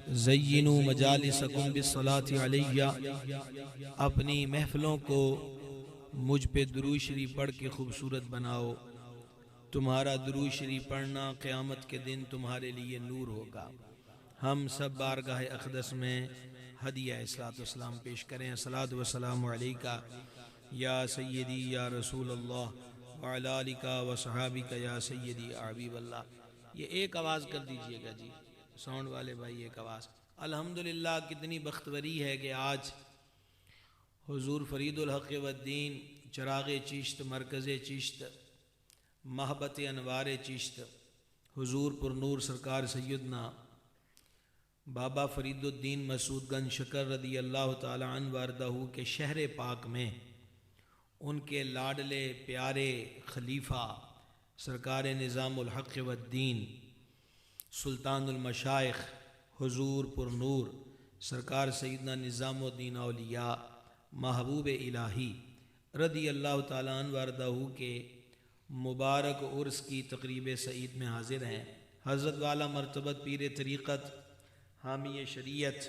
زینوا مجالسکم بالصلاۃ علیہ، اپنی محفلوں کو مجھ پہ درود شریف پڑھ کے خوبصورت بناؤ، تمہارا درود شریف پڑھنا قیامت کے دن تمہارے لیے نور ہوگا۔ ہم سب بارگاہ اقدس میں ہدیہ اصلاۃ والسلام پیش کریں۔ الصلاۃ والسلام علیکہ یا سیدی یا رسول اللہ وعلی آلک وصحابک یا سیدی یا حبیب اللہ۔ یہ ایک آواز کر دیجئے گا جی، ساؤنڈ والے بھائی ایک آواز۔ الحمدللہ کتنی بختوری ہے کہ آج حضور فرید الحق والدین چراغ چشت، مرکز چشت، محبت انوار چشت، حضور پر نور سرکار سیدنا بابا فرید الدین مسعود گنج شکر رضی اللہ تعالی عنہ وارضہ کے شہر پاک میں ان کے لاڈلے پیارے خلیفہ سرکار نظام الحق والدین سلطان المشائخ حضور پر نور سرکار سیدنا نظام الدین اولیاء محبوب الہی رضی اللہ تعالیٰ عنہ وارضہ کے مبارک عرس کی تقریب سعید میں حاضر ہیں۔ حضرت والا مرتبت پیر طریقت حامی شریعت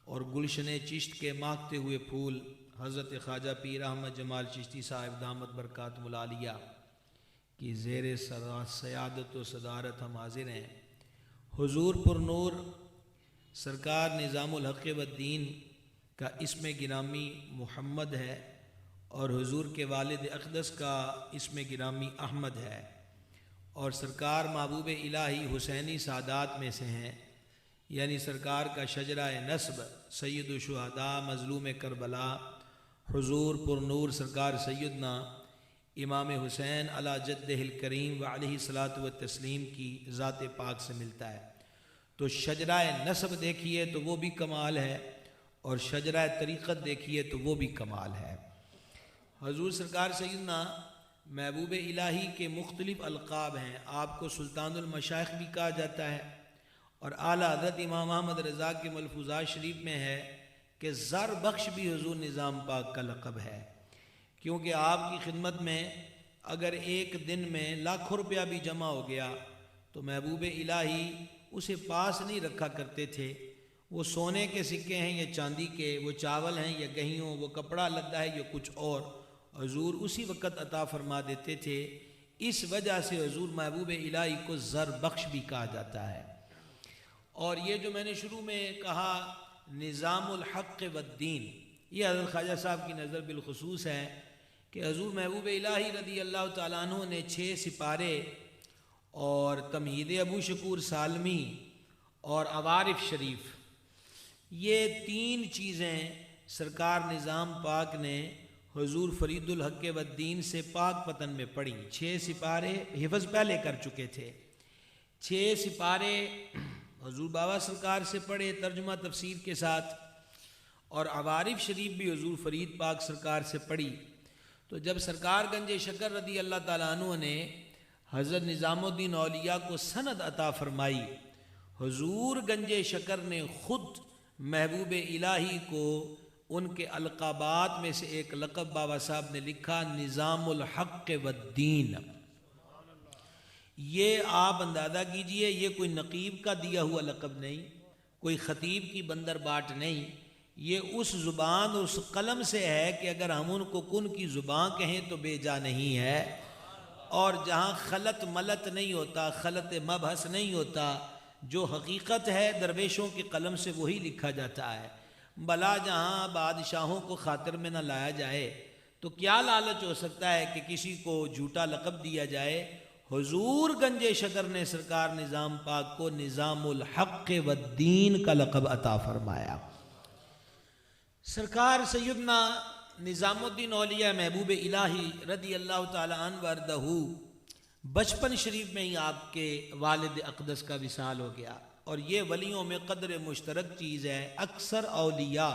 اور گلشن چشت کے ماکتے ہوئے پھول حضرت خواجہ پیر احمد جمال چشتی صاحب دامت برکاتہ العالیہ کی زیر سیادت و صدارت ہم حاضر ہیں۔ حضور پر نور سرکار نظام الحق والدین کا اسم گرامی محمد ہے اور حضور کے والد اقدس کا اسم گرامی احمد ہے، اور سرکار محبوب الہی حسینی سادات میں سے ہیں، یعنی سرکار کا شجرہ نسب سید الشہداء مظلوم کربلا حضور پر نور سرکار سیدنا امام حسین علی جدہ الکریم وعلیہ الصلاۃ والتسلیم کی ذات پاک سے ملتا ہے۔ تو شجرہ نسب دیکھیے تو وہ بھی کمال ہے، اور شجرہ طریقت دیکھیے تو وہ بھی کمال ہے۔ حضور سرکار سیدنا محبوب الہی کے مختلف القاب ہیں۔ آپ کو سلطان المشائخ بھی کہا جاتا ہے، اور اعلیٰ حضرت امام احمد رضا کے ملفوظات شریف میں ہے کہ زر بخش بھی حضور نظام پاک کا لقب ہے، کیونکہ آپ کی خدمت میں اگر ایک دن میں لاکھوں روپیہ بھی جمع ہو گیا تو محبوب الہی اسے پاس نہیں رکھا کرتے تھے۔ وہ سونے کے سکے ہیں یا چاندی کے، وہ چاول ہیں یا گیہوں، وہ کپڑا لدا ہے یا کچھ اور، حضور اسی وقت عطا فرما دیتے تھے۔ اس وجہ سے حضور محبوب الہی کو زر بخش بھی کہا جاتا ہے۔ اور یہ جو میں نے شروع میں کہا نظام الحق والدین، یہ حضرت خواجہ صاحب کی نظر بالخصوص ہے کہ حضور محبوب الہی رضی اللہ تعالیٰ عنہ نے 6 سپارے اور تمہید ابو شکور سالمی اور عوارف شریف، یہ 3 چیزیں سرکار نظام پاک نے حضور فرید الحق والدین سے پاک پتن میں پڑھی۔ 6 سپارے حفظ پہلے کر چکے تھے، 6 سپارے حضور بابا سرکار سے پڑھے ترجمہ تفسیر کے ساتھ، اور عوارف شریف بھی حضور فرید پاک سرکار سے پڑھی۔ تو جب سرکار گنج شکر رضی اللہ تعالیٰ عنہ نے حضرت نظام الدین اولیاء کو سند عطا فرمائی، حضور گنج شکر نے خود محبوب الہی کو ان کے القابات میں سے ایک لقب بابا صاحب نے لکھا نظام الحق والدین۔ یہ آپ اندازہ کیجئے، یہ کوئی نقیب کا دیا ہوا لقب نہیں، کوئی خطیب کی بندر باٹ نہیں، یہ اس زبان اور اس قلم سے ہے کہ اگر ہم ان کو کن کی زبان کہیں تو بے جا نہیں ہے، اور جہاں خلط ملط نہیں ہوتا، خلط مبحث نہیں ہوتا، جو حقیقت ہے درویشوں کے قلم سے وہی لکھا جاتا ہے۔ بلا جہاں بادشاہوں کو خاطر میں نہ لایا جائے تو کیا لالچ ہو سکتا ہے کہ کسی کو جھوٹا لقب دیا جائے۔ حضور گنج شکر نے سرکار نظام پاک کو نظام الحق والدین کا لقب عطا فرمایا۔ سرکار سیدنا نظام الدین اولیاء محبوب الہی رضی اللہ تعالی عنہ وارضہ بچپن شریف میں ہی آپ کے والد اقدس کا وصال ہو گیا، اور یہ ولیوں میں قدر مشترک چیز ہے۔ اکثر اولیاء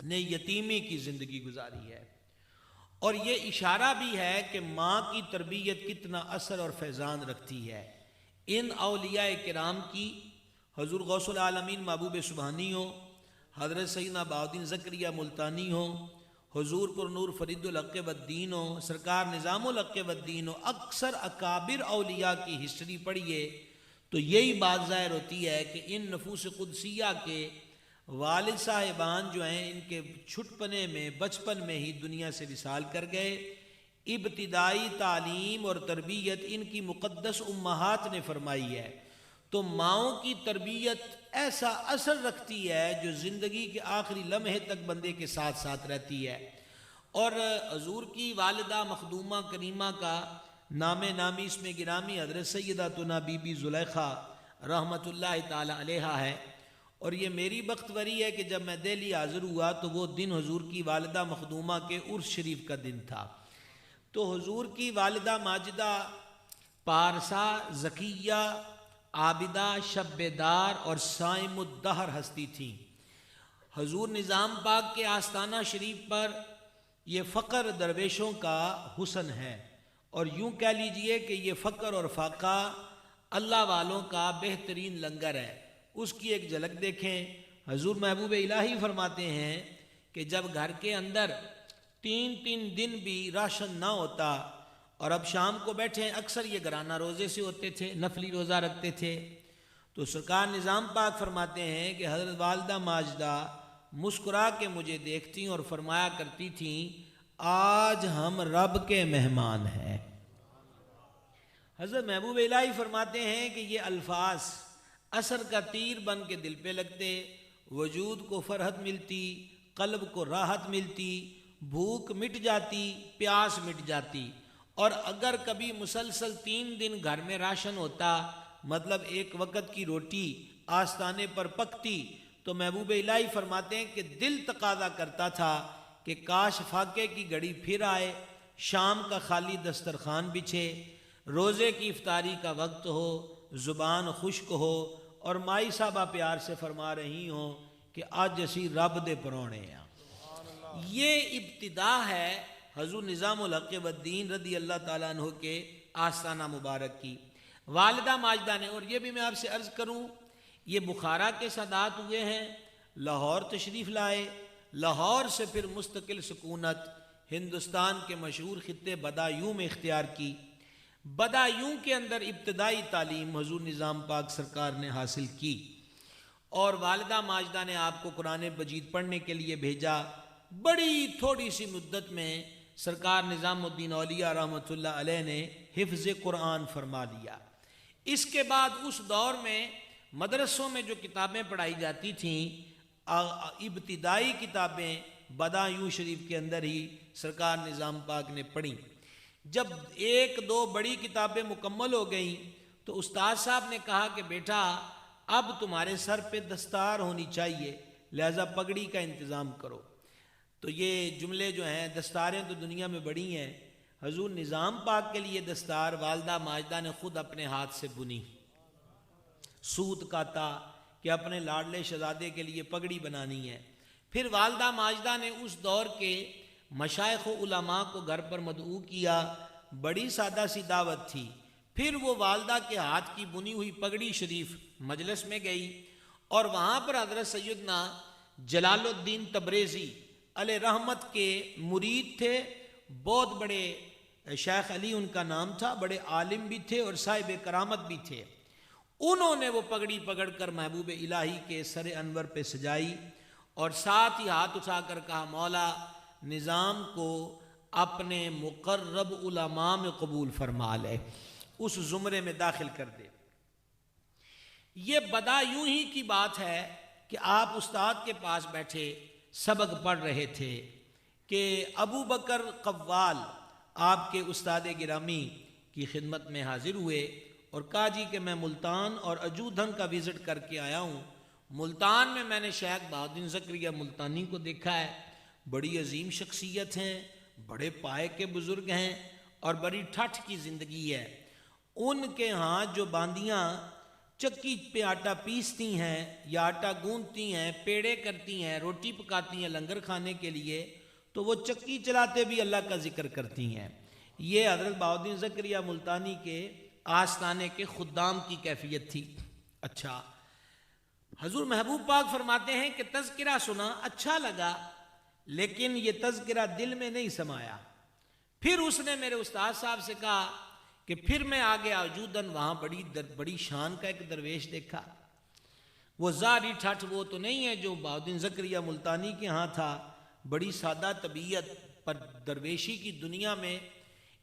نے یتیمی کی زندگی گزاری ہے، اور یہ اشارہ بھی ہے کہ ماں کی تربیت کتنا اثر اور فیضان رکھتی ہے۔ ان اولیاء کرام کی حضور غوث العالمین محبوب سبحانی ہو، حضرت سیدنا بہاؤالدین زکریہ ملتانی ہو، حضور پر نور فرید الحق والدین ہو، سرکار نظام الحق والدین ہو، اکثر اکابر اولیاء کی ہسٹری پڑھیے تو یہی بات ظاہر ہوتی ہے کہ ان نفوس قدسیہ کے والد صاحبان جو ہیں ان کے چھٹپنے میں بچپن میں ہی دنیا سے وصال کر گئے۔ ابتدائی تعلیم اور تربیت ان کی مقدس امہات نے فرمائی ہے، تو ماؤں کی تربیت ایسا اثر رکھتی ہے جو زندگی کے آخری لمحے تک بندے کے ساتھ ساتھ رہتی ہے۔ اور حضور کی والدہ مخدومہ کریمہ کا نام نامی اس میں گرامی حضرت سیداتنا بی بی زلیخا رحمۃ اللہ تعالی علیہا ہے، اور یہ میری بختوری ہے کہ جب میں دہلی حاضر ہوا تو وہ دن حضور کی والدہ مخدومہ کے عرس شریف کا دن تھا۔ تو حضور کی والدہ ماجدہ پارسا، ذکیہ، عابدہ، شبیدار اور صائم الدہر ہستی تھیں۔ حضور نظام پاک کے آستانہ شریف پر یہ فقر درویشوں کا حسن ہے، اور یوں کہہ لیجئے کہ یہ فقر اور فاقہ اللہ والوں کا بہترین لنگر ہے۔ اس کی ایک جھلک دیکھیں۔ حضور محبوب الہی فرماتے ہیں کہ جب گھر کے اندر 3 دن بھی راشن نہ ہوتا اور اب شام کو بیٹھے، اکثر یہ گرانہ روزے سے ہوتے تھے، نفلی روزہ رکھتے تھے، تو سرکار نظام پاک فرماتے ہیں کہ حضرت والدہ ماجدہ مسکرا کے مجھے دیکھتی اور فرمایا کرتی تھیں، آج ہم رب کے مہمان ہیں۔ حضرت محبوب الہی فرماتے ہیں کہ یہ الفاظ اثر کا تیر بن کے دل پہ لگتے، وجود کو فرحت ملتی، قلب کو راحت ملتی، بھوک مٹ جاتی، پیاس مٹ جاتی۔ اور اگر کبھی مسلسل 3 دن گھر میں راشن ہوتا، مطلب ایک وقت کی روٹی آستانے پر پکتی، تو محبوب الہی فرماتے ہیں کہ دل تقاضا کرتا تھا کہ کاش فاقے کی گھڑی پھر آئے، شام کا خالی دسترخوان بچھے، روزے کی افطاری کا وقت ہو، زبان خشک ہو، اور مائی صاحبہ پیار سے فرما رہی ہوں کہ آج اسی رب دے پرونے ہیں۔ یہ ابتدا ہے حضور نظام الحق والدین رضی اللہ تعالیٰ عنہ کے آستانہ مبارک کی۔ والدہ ماجدہ نے، اور یہ بھی میں آپ سے عرض کروں، یہ بخارا کے سادات ہوئے ہیں، لاہور تشریف لائے، لاہور سے پھر مستقل سکونت ہندوستان کے مشہور خطے بدایوں میں اختیار کی۔ بدایوں کے اندر ابتدائی تعلیم حضور نظام پاک سرکار نے حاصل کی، اور والدہ ماجدہ نے آپ کو قرآن مجید پڑھنے کے لیے بھیجا۔ بڑی تھوڑی سی مدت میں سرکار نظام الدین اولیاء رحمۃ اللہ علیہ نے حفظ قرآن فرما لیا۔ اس کے بعد اس دور میں مدرسوں میں جو کتابیں پڑھائی جاتی تھیں، ابتدائی کتابیں بدایوں شریف کے اندر ہی سرکار نظام پاک نے پڑھی۔ جب 1-2 بڑی کتابیں مکمل ہو گئیں تو استاد صاحب نے کہا کہ بیٹا اب تمہارے سر پہ دستار ہونی چاہیے، لہذا پگڑی کا انتظام کرو۔ تو یہ جملے جو ہیں، دستاریں تو دنیا میں بڑی ہیں، حضور نظام پاک کے لیے دستار والدہ ماجدہ نے خود اپنے ہاتھ سے بنی، سوت کاتا کہ اپنے لاڈلے شہزادے کے لیے پگڑی بنانی ہے۔ پھر والدہ ماجدہ نے اس دور کے مشائخ و علماء کو گھر پر مدعو کیا، بڑی سادہ سی دعوت تھی۔ پھر وہ والدہ کے ہاتھ کی بنی ہوئی پگڑی شریف مجلس میں گئی، اور وہاں پر حضرت سیدنا جلال الدین تبریزی علیہ رحمت کے مرید تھے، بہت بڑے، شیخ علی ان کا نام تھا، بڑے عالم بھی تھے اور صاحب کرامت بھی تھے۔ انہوں نے وہ پگڑی پکڑ کر محبوب الہی کے سر انور پہ سجائی، اور ساتھ ہی ہاتھ اٹھا کر کہا، مولا نظام کو اپنے مقرب علماء میں قبول فرما لے، اس زمرے میں داخل کر دے۔ یہ بدا یوں ہی کی بات ہے کہ آپ استاد کے پاس بیٹھے سبق پڑھ رہے تھے کہ ابو بکر قوال آپ کے استاد گرامی کی خدمت میں حاضر ہوئے اور کہا جی کہ میں ملتان اور اجودھن کا وزٹ کر کے آیا ہوں۔ ملتان میں میں نے شیخ بہاؤالدین زکریا ملتانی کو دیکھا ہے، بڑی عظیم شخصیت ہیں، بڑے پائے کے بزرگ ہیں اور بڑی ٹھٹھ کی زندگی ہے۔ ان کے ہاں جو باندیاں چکی پہ آٹا پیستی ہیں یا آٹا گوندتی ہیں، پیڑے کرتی ہیں، روٹی پکاتی ہیں لنگر کھانے کے لیے، تو وہ چکی چلاتے بھی اللہ کا ذکر کرتی ہیں۔ یہ حضرت بہاؤالدین زکریا ملتانی کے آستانے کے خدام کی کیفیت تھی۔ اچھا، حضور محبوب پاک فرماتے ہیں کہ تذکرہ سنا، اچھا لگا، لیکن یہ تذکرہ دل میں نہیں سمایا۔ پھر اس نے میرے استاد صاحب سے کہا کہ پھر میں آگے آجودن وہاں بڑی شان کا ایک درویش دیکھا. وہ زاری ٹھٹ وہ تو نہیں ہے جو بہاؤالدین زکریہ ملتانی کے ہاں تھا، بڑی سادہ طبیعت پر درویشی کی دنیا میں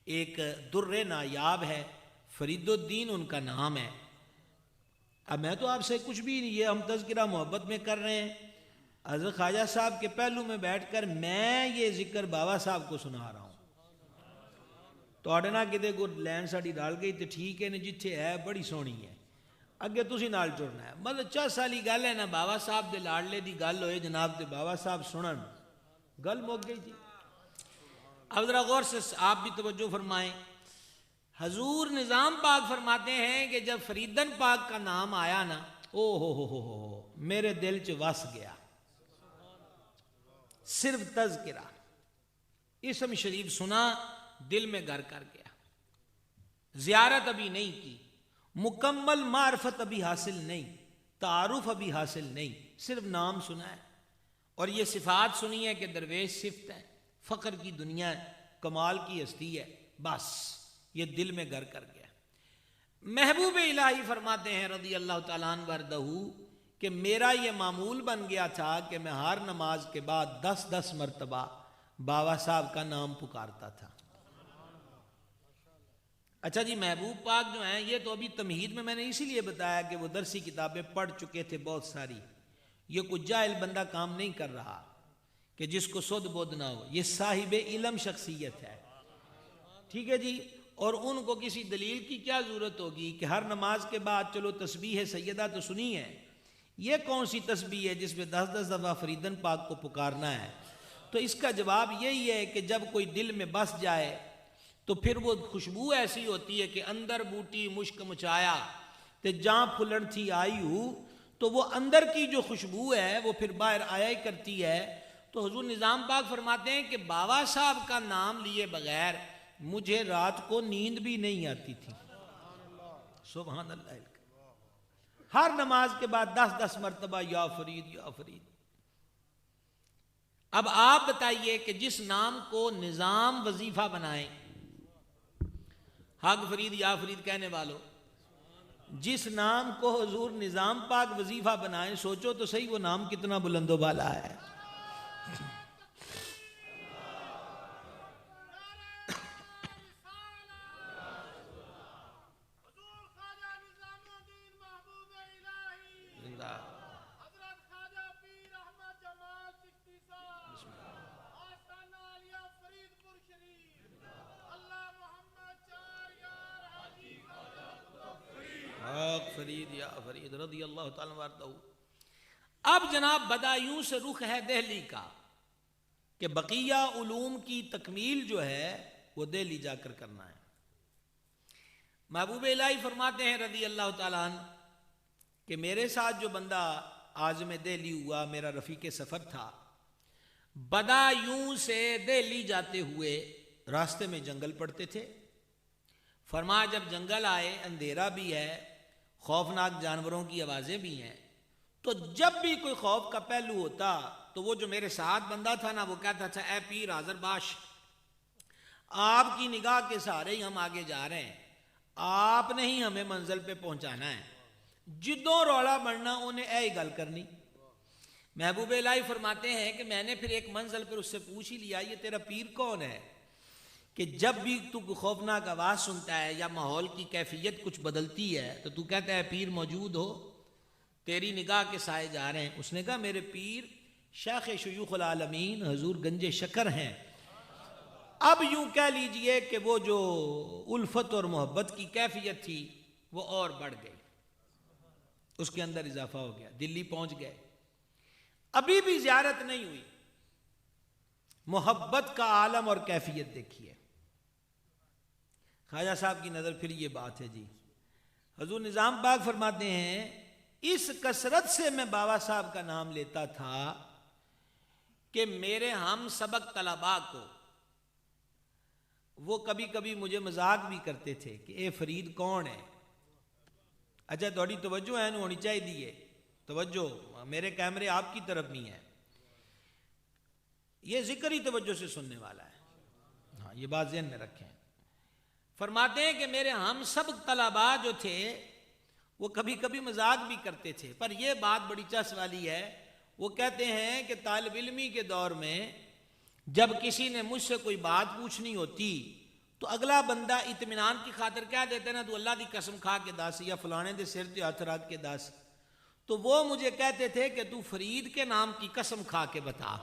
ایک در نایاب ہے. فرید الدین ان کا نام ہے. اب میں تو آپ سے کچھ بھی نہیں، یہ ہم تذکرہ محبت میں کر رہے ہیں. حضرت خواجہ صاحب کے پہلو میں بیٹھ کر میں یہ ذکر بابا صاحب کو سنا رہا ہوں. نہ کتے کو لین ساڑی ڈال گئی تو ٹھیک ہے نا، جتھے ہے بڑی سونی ہے، اگے تسی نال ٹرنا ہے. مطلب 4 سالی گل ہے نا، بابا صاحب دے لاڈلے دی گل ہوئے جناب، دے بابا صاحب سنن، گل مک گئی تھی. اب ذرا غور سے آپ بھی توجہ فرمائیں. حضور نظام پاک فرماتے ہیں کہ جب فریدن پاک کا نام آیا نا، او ہو میرے دل چ وس گیا. صرف تذکرہ اسم شریف سنا، دل میں گھر کر گیا. زیارت ابھی نہیں کی، مکمل معرفت ابھی حاصل نہیں، تعارف ابھی حاصل نہیں، صرف نام سنا ہے اور یہ صفات سنی ہے کہ درویش صفت ہے، فقر کی دنیا ہے، کمال کی ہستی ہے. بس یہ دل میں گھر کر گیا. محبوب الہی فرماتے ہیں رضی اللہ تعالیٰ عنہ وردہ کہ میرا یہ معمول بن گیا تھا کہ میں ہر نماز کے بعد 10 مرتبہ بابا صاحب کا نام پکارتا تھا. اچھا جی، محبوب پاک جو ہیں یہ تو ابھی تمہید میں نے اسی لیے بتایا کہ وہ درسی کتابیں پڑھ چکے تھے بہت ساری. یہ کوئی جاہل بندہ کام نہیں کر رہا کہ جس کو سد بود نہ ہو، یہ صاحب علم شخصیت ہے. ٹھیک ہے جی. اور ان کو کسی دلیل کی کیا ضرورت ہوگی کہ ہر نماز کے بعد چلو تسبیح سیدہ تو سنی ہے، یہ کون سی تسبیح ہے جس میں 10 دفعہ فریدن پاک کو پکارنا ہے؟ تو اس کا جواب یہی ہے کہ جب کوئی دل میں بس جائے تو پھر وہ خوشبو ایسی ہوتی ہے کہ اندر بوٹی مشک مچایا تے جاں پھلن تھی آئی ہو، تو وہ اندر کی جو خوشبو ہے وہ پھر باہر آیا ہی کرتی ہے. تو حضور نظام پاک فرماتے ہیں کہ بابا صاحب کا نام لیے بغیر مجھے رات کو نیند بھی نہیں آتی تھی. سبحان اللہ. ہر نماز کے بعد 10 مرتبہ یا فرید یا فرید. اب آپ بتائیے کہ جس نام کو نظام وظیفہ بنائیں، حق فرید یا فرید کہنے والوں، جس نام کو حضور نظام پاک وظیفہ بنائیں، سوچو تو صحیح وہ نام کتنا بلند و بالا ہے. فرید یا فرید رضی اللہ تعالیٰ عنہ. اب جناب بدایوں سے رخ ہے دہلی کا کہ بقیہ علوم کی تکمیل جو ہے وہ دہلی جا کر کرنا ہے. محبوب الہی فرماتے ہیں رضی اللہ تعالیٰ عنہ کہ میرے ساتھ جو بندہ عازم دہلی ہوا، میرا رفیق سفر تھا، بدایوں سے دہلی جاتے ہوئے راستے میں جنگل پڑتے تھے. فرمایا جب جنگل آئے، اندھیرا بھی ہے، خوفناک جانوروں کی آوازیں بھی ہیں، تو جب بھی کوئی خوف کا پہلو ہوتا تو وہ جو میرے ساتھ بندہ تھا نا، وہ کہتا تھا اے پیر حاضر باش، آپ کی نگاہ کے سہارے ہی ہم آگے جا رہے ہیں، آپ نے ہی ہمیں منزل پہ پہنچانا ہے، جدوں رولا بڑھنا انہیں اے گل کرنی. محبوب الہی فرماتے ہیں کہ میں نے پھر ایک منزل پر اس سے پوچھ ہی لیا، یہ تیرا پیر کون ہے کہ جب بھی تو خوفناک آواز سنتا ہے یا ماحول کی کیفیت کچھ بدلتی ہے تو تو کہتا ہے پیر موجود ہو، تیری نگاہ کے سائے جا رہے ہیں. اس نے کہا میرے پیر شیخ شیوخ العالمین حضور گنج شکر ہیں. اب یوں کہہ لیجئے کہ وہ جو الفت اور محبت کی کیفیت تھی وہ اور بڑھ گئی، اس کے اندر اضافہ ہو گیا. دلی پہنچ گئے، ابھی بھی زیارت نہیں ہوئی، محبت کا عالم اور کیفیت دیکھیے. خواجہ صاحب کی نظر پھر یہ بات ہے جی. حضور نظام پاک فرماتے ہیں اس کثرت سے میں بابا صاحب کا نام لیتا تھا کہ میرے ہم سبق طلباء کو وہ کبھی کبھی مجھے مذاق بھی کرتے تھے کہ اے فرید کون ہے. اچھا تھوڑی توجہ ہے ہونی چاہیے دیئے توجہ، میرے کیمرے آپ کی طرف نہیں ہے، یہ ذکر ہی توجہ سے سننے والا ہے. ہاں یہ بات ذہن میں رکھیں. فرماتے ہیں کہ میرے ہم سب طلباء جو تھے وہ کبھی کبھی مذاق بھی کرتے تھے، پر یہ بات بڑی چس والی ہے، وہ کہتے ہیں کہ طالب علمی کے دور میں جب کسی نے مجھ سے کوئی بات پوچھنی ہوتی تو اگلا بندہ اطمینان کی خاطر کہہ دیتے نا تو اللہ دی قسم کھا کے دس یا فلانے دے سر تے ہاتھ رکھ کے دس، تو وہ مجھے کہتے تھے کہ تو فرید کے نام کی قسم کھا کے بتا۔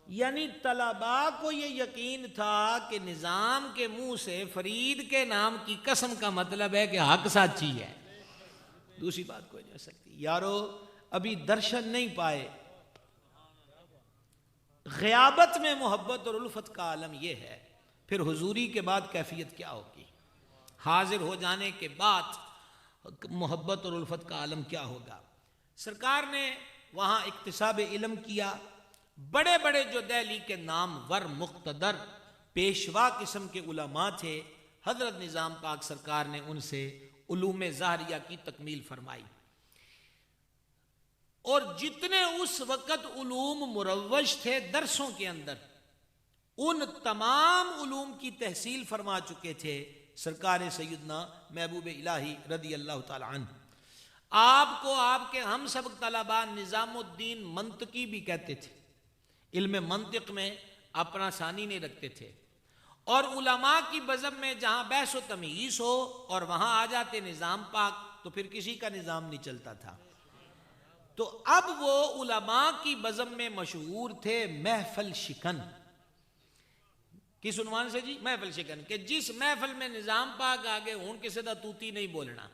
یعنی طلباء کو یہ یقین تھا کہ نظام کے منہ سے فرید کے نام کی قسم کا مطلب ہے کہ حق سچی ہے، دوسری بات کوئی نہیں ہو سکتی۔ یارو ابھی درشن نہیں پائے، غیابت میں محبت اور الفت کا عالم یہ ہے، پھر حضوری کے بعد کیفیت کیا ہوگی، حاضر ہو جانے کے بعد محبت اور الفت کا عالم کیا ہوگا۔ سرکار نے وہاں اکتساب علم کیا، بڑے بڑے جو دہلی کے نام ور مقتدر پیشوا قسم کے علماء تھے، حضرت نظام پاک سرکار نے ان سے علوم ظاہریہ کی تکمیل فرمائی، اور جتنے اس وقت علوم مروج تھے درسوں کے اندر، ان تمام علوم کی تحصیل فرما چکے تھے سرکار سیدنا محبوب الہی رضی اللہ تعالی عنہ۔ آپ کو آپ کے ہم سبق طلباء نظام الدین منطقی بھی کہتے تھے، علم منطق میں اپنا ثانی نہیں رکھتے تھے، اور علماء کی بزم میں جہاں بحث و تمیز ہو اور وہاں آ جاتے نظام پاک تو پھر کسی کا نظام نہیں چلتا تھا۔ تو اب وہ علماء کی بزم میں مشہور تھے محفل شکن، کس عنوان سے جی؟ محفل شکن، کہ جس محفل میں نظام پاک آگے ہون کسی دا توتی نہیں بولنا۔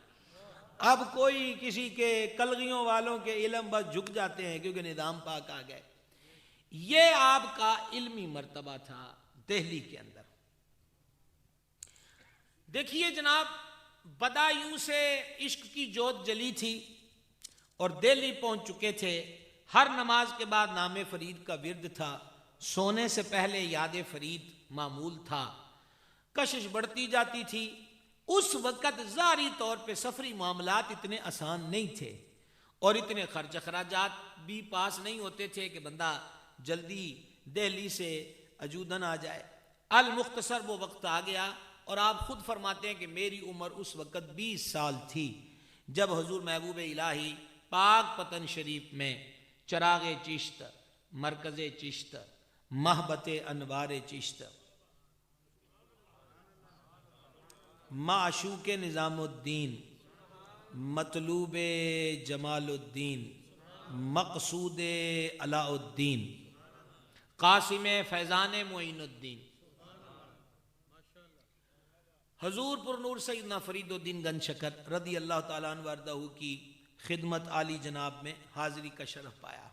اب کوئی کسی کے کلغیوں والوں کے علم بس جھک جاتے ہیں کیونکہ نظام پاک آ گئے۔ یہ آپ کا علمی مرتبہ تھا دہلی کے اندر۔ دیکھیے جناب، بدایوں سے عشق کی جوت جلی تھی اور دہلی پہنچ چکے تھے، ہر نماز کے بعد نام فرید کا ورد تھا، سونے سے پہلے یاد فرید معمول تھا، کشش بڑھتی جاتی تھی۔ اس وقت ظاہری طور پہ سفری معاملات اتنے آسان نہیں تھے اور اتنے خرچ اخراجات بھی پاس نہیں ہوتے تھے کہ بندہ جلدی دہلی سے اجودن آ جائے۔ المختصر وہ وقت آ گیا، اور آپ خود فرماتے ہیں کہ میری عمر اس وقت 20 سال تھی جب حضور محبوب الہی پاک پتن شریف میں چراغ چشت، مرکز چشت، محبت انوار چشت، معشوق نظام الدین، مطلوب جمال الدین، مقصود علاء الدین، قاسم فیضان معین الدین، حضور پر نور سیدنا فرید الدین گنج شکر رضی اللہ تعالیٰ عنہ وارضہ کی خدمت عالی جناب میں حاضری کا شرف پایا۔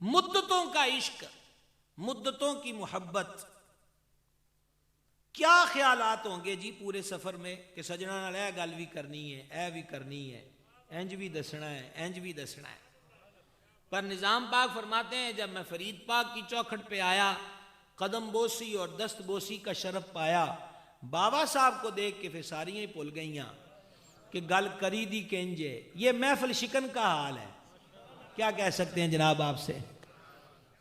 مدتوں کا عشق، مدتوں کی محبت، کیا خیالات ہوں گے جی پورے سفر میں کہ سجنا نال اے گل بھی کرنی ہے، اے بھی کرنی ہے، انج بھی دسنا ہے، انج بھی دسنا ہے۔ پر نظام پاک فرماتے ہیں جب میں فرید پاک کی چوکھٹ پہ آیا، قدم بوسی اور دست بوسی کا شرف پایا، بابا صاحب کو دیکھ کے پھر ساریاں ہی بھول گئیاں کہ گل کری دی کنجے۔ یہ محفل شکن کا حال ہے، کیا کہہ سکتے ہیں جناب آپ سے؟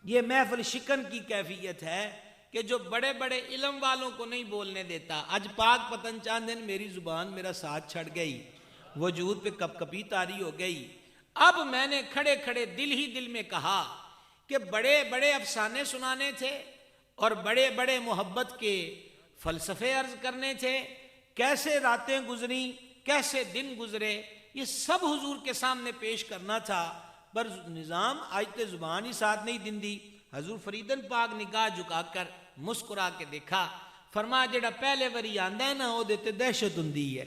یہ محفل شکن کی کیفیت ہے کہ جو بڑے بڑے علم والوں کو نہیں بولنے دیتا۔ آج پاک پتن چاند دن میری زبان میرا ساتھ چھڑ گئی، وجود پہ کپ کپی طاری ہو گئی۔ اب میں نے کھڑے کھڑے دل ہی دل میں کہا کہ بڑے بڑے افسانے سنانے تھے اور بڑے بڑے محبت کے فلسفے عرض کرنے تھے، کیسے راتیں گزریں، کیسے دن گزرے، یہ سب حضور کے سامنے پیش کرنا تھا، پر نظام آج تے زبان ہی ساتھ نہیں دن دی۔ حضور فریدن پاک نگاہ جھکا کر مسکرا کے دیکھا، فرمایا جڑا پہلے وری آندا ہے نا وہ دیتے دہشت ہوندی ہے،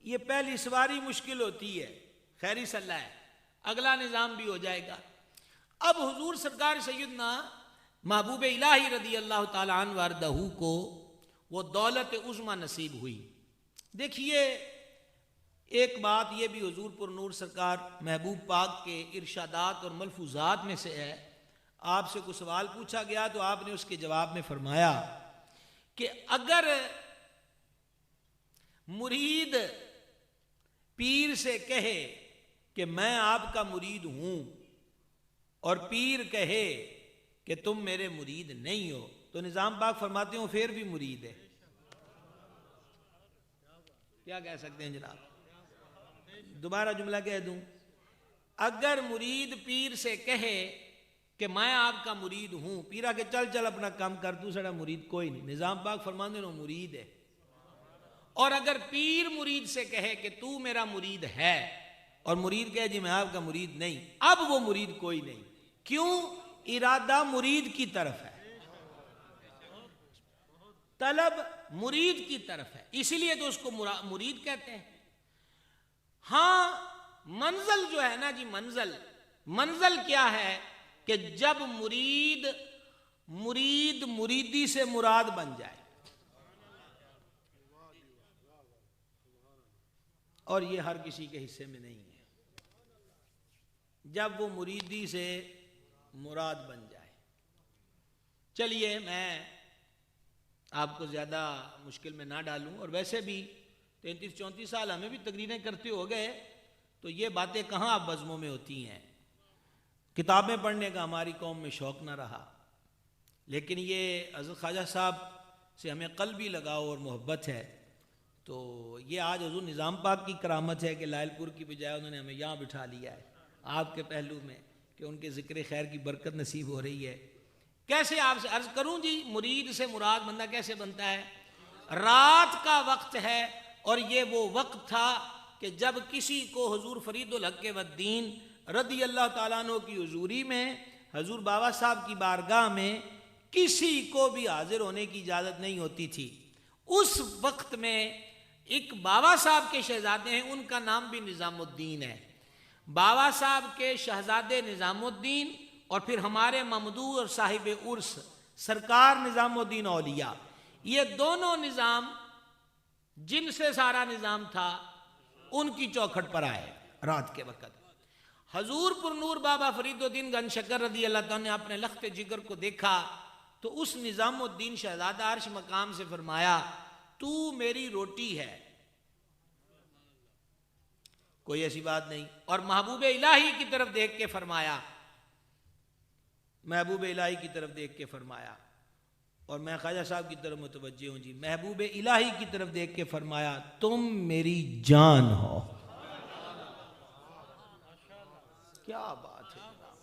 یہ پہلی سواری مشکل ہوتی ہے، خیری صلی اللہ ہے، اگلا نظام بھی ہو جائے گا۔ اب حضور سرکار سیدنا محبوب الہی رضی اللہ تعالی عنہ وارضہ کو وہ دولت عظمی نصیب ہوئی۔ دیکھیے ایک بات یہ بھی حضور پر نور سرکار محبوب پاک کے ارشادات اور ملفوظات میں سے ہے، آپ سے کوئی سوال پوچھا گیا تو آپ نے اس کے جواب میں فرمایا کہ اگر مرید پیر سے کہے کہ میں آپ کا مرید ہوں اور پیر کہے کہ تم میرے مرید نہیں ہو تو نظام پاک فرماتے ہوں پھر بھی مرید ہے. کیا کہہ سکتے ہیں جناب؟ دوبارہ جملہ کہہ دوں، اگر مرید پیر سے کہے کہ میں آپ کا مرید ہوں، پیرا کہ چل چل اپنا کام کر، تو سڑا مرید کوئی نہیں. نظام پاک فرماتے ہیں مرید ہے. اور اگر پیر مرید سے کہے کہ تو میرا مرید ہے، اور مرید کہے جی میں آپ کا مرید نہیں، اب وہ مرید کوئی نہیں. کیوں؟ ارادہ مرید کی طرف ہے، طلب مرید کی طرف ہے، اسی لیے تو اس کو مرید کہتے ہیں. ہاں منزل جو ہے نا جی، منزل کیا ہے کہ جب مرید مریدی سے مراد بن جائے، اور یہ ہر کسی کے حصے میں نہیں ہے. جب وہ مریدی سے مراد بن جائے. چلیے میں آپ کو زیادہ مشکل میں نہ ڈالوں، اور ویسے بھی 33-34 سال ہمیں بھی تقریریں کرتے ہو گئے، تو یہ باتیں کہاں اب بزموں میں ہوتی ہیں. کتابیں پڑھنے کا ہماری قوم میں شوق نہ رہا، لیکن یہ حضرت خواجہ صاحب سے ہمیں قلبی لگاؤ اور محبت ہے. تو یہ آج حضور نظام پاک کی کرامت ہے کہ لائل پور کی بجائے انہوں نے ہمیں یہاں بٹھا لیا ہے آپ کے پہلو میں، کہ ان کے ذکر خیر کی برکت نصیب ہو رہی ہے. کیسے آپ سے عرض کروں جی، مرید سے مراد بندہ کیسے بنتا ہے؟ رات کا وقت ہے، اور یہ وہ وقت تھا کہ جب کسی کو حضور فرید الحق والدین رضی اللہ تعالیٰ عنہ کی حضوری میں، حضور بابا صاحب کی بارگاہ میں کسی کو بھی حاضر ہونے کی اجازت نہیں ہوتی تھی. اس وقت میں ایک بابا صاحب کے شہزادے ہیں، ان کا نام بھی نظام الدین ہے. بابا صاحب کے شہزادے نظام الدین، اور پھر ہمارے ممدوح اور صاحب عرس سرکار نظام الدین اولیاء، یہ دونوں نظام جن سے سارا نظام تھا ان کی چوکھٹ پر آئے. رات کے وقت حضور پر نور بابا فرید الدین گنج شکر رضی اللہ تعالیٰ نے اپنے لخت جگر کو دیکھا، تو اس نظام الدین شہزادہ عرش مقام سے فرمایا تو میری روٹی ہے، کوئی ایسی بات نہیں. اور محبوب الہی کی طرف دیکھ کے فرمایا، محبوب الہی کی طرف دیکھ کے فرمایا، اور میں خواجہ صاحب کی طرف متوجہ ہوں جی، محبوب الہی کی طرف دیکھ کے فرمایا تم میری جان ہو. کیا بات ہے جناب.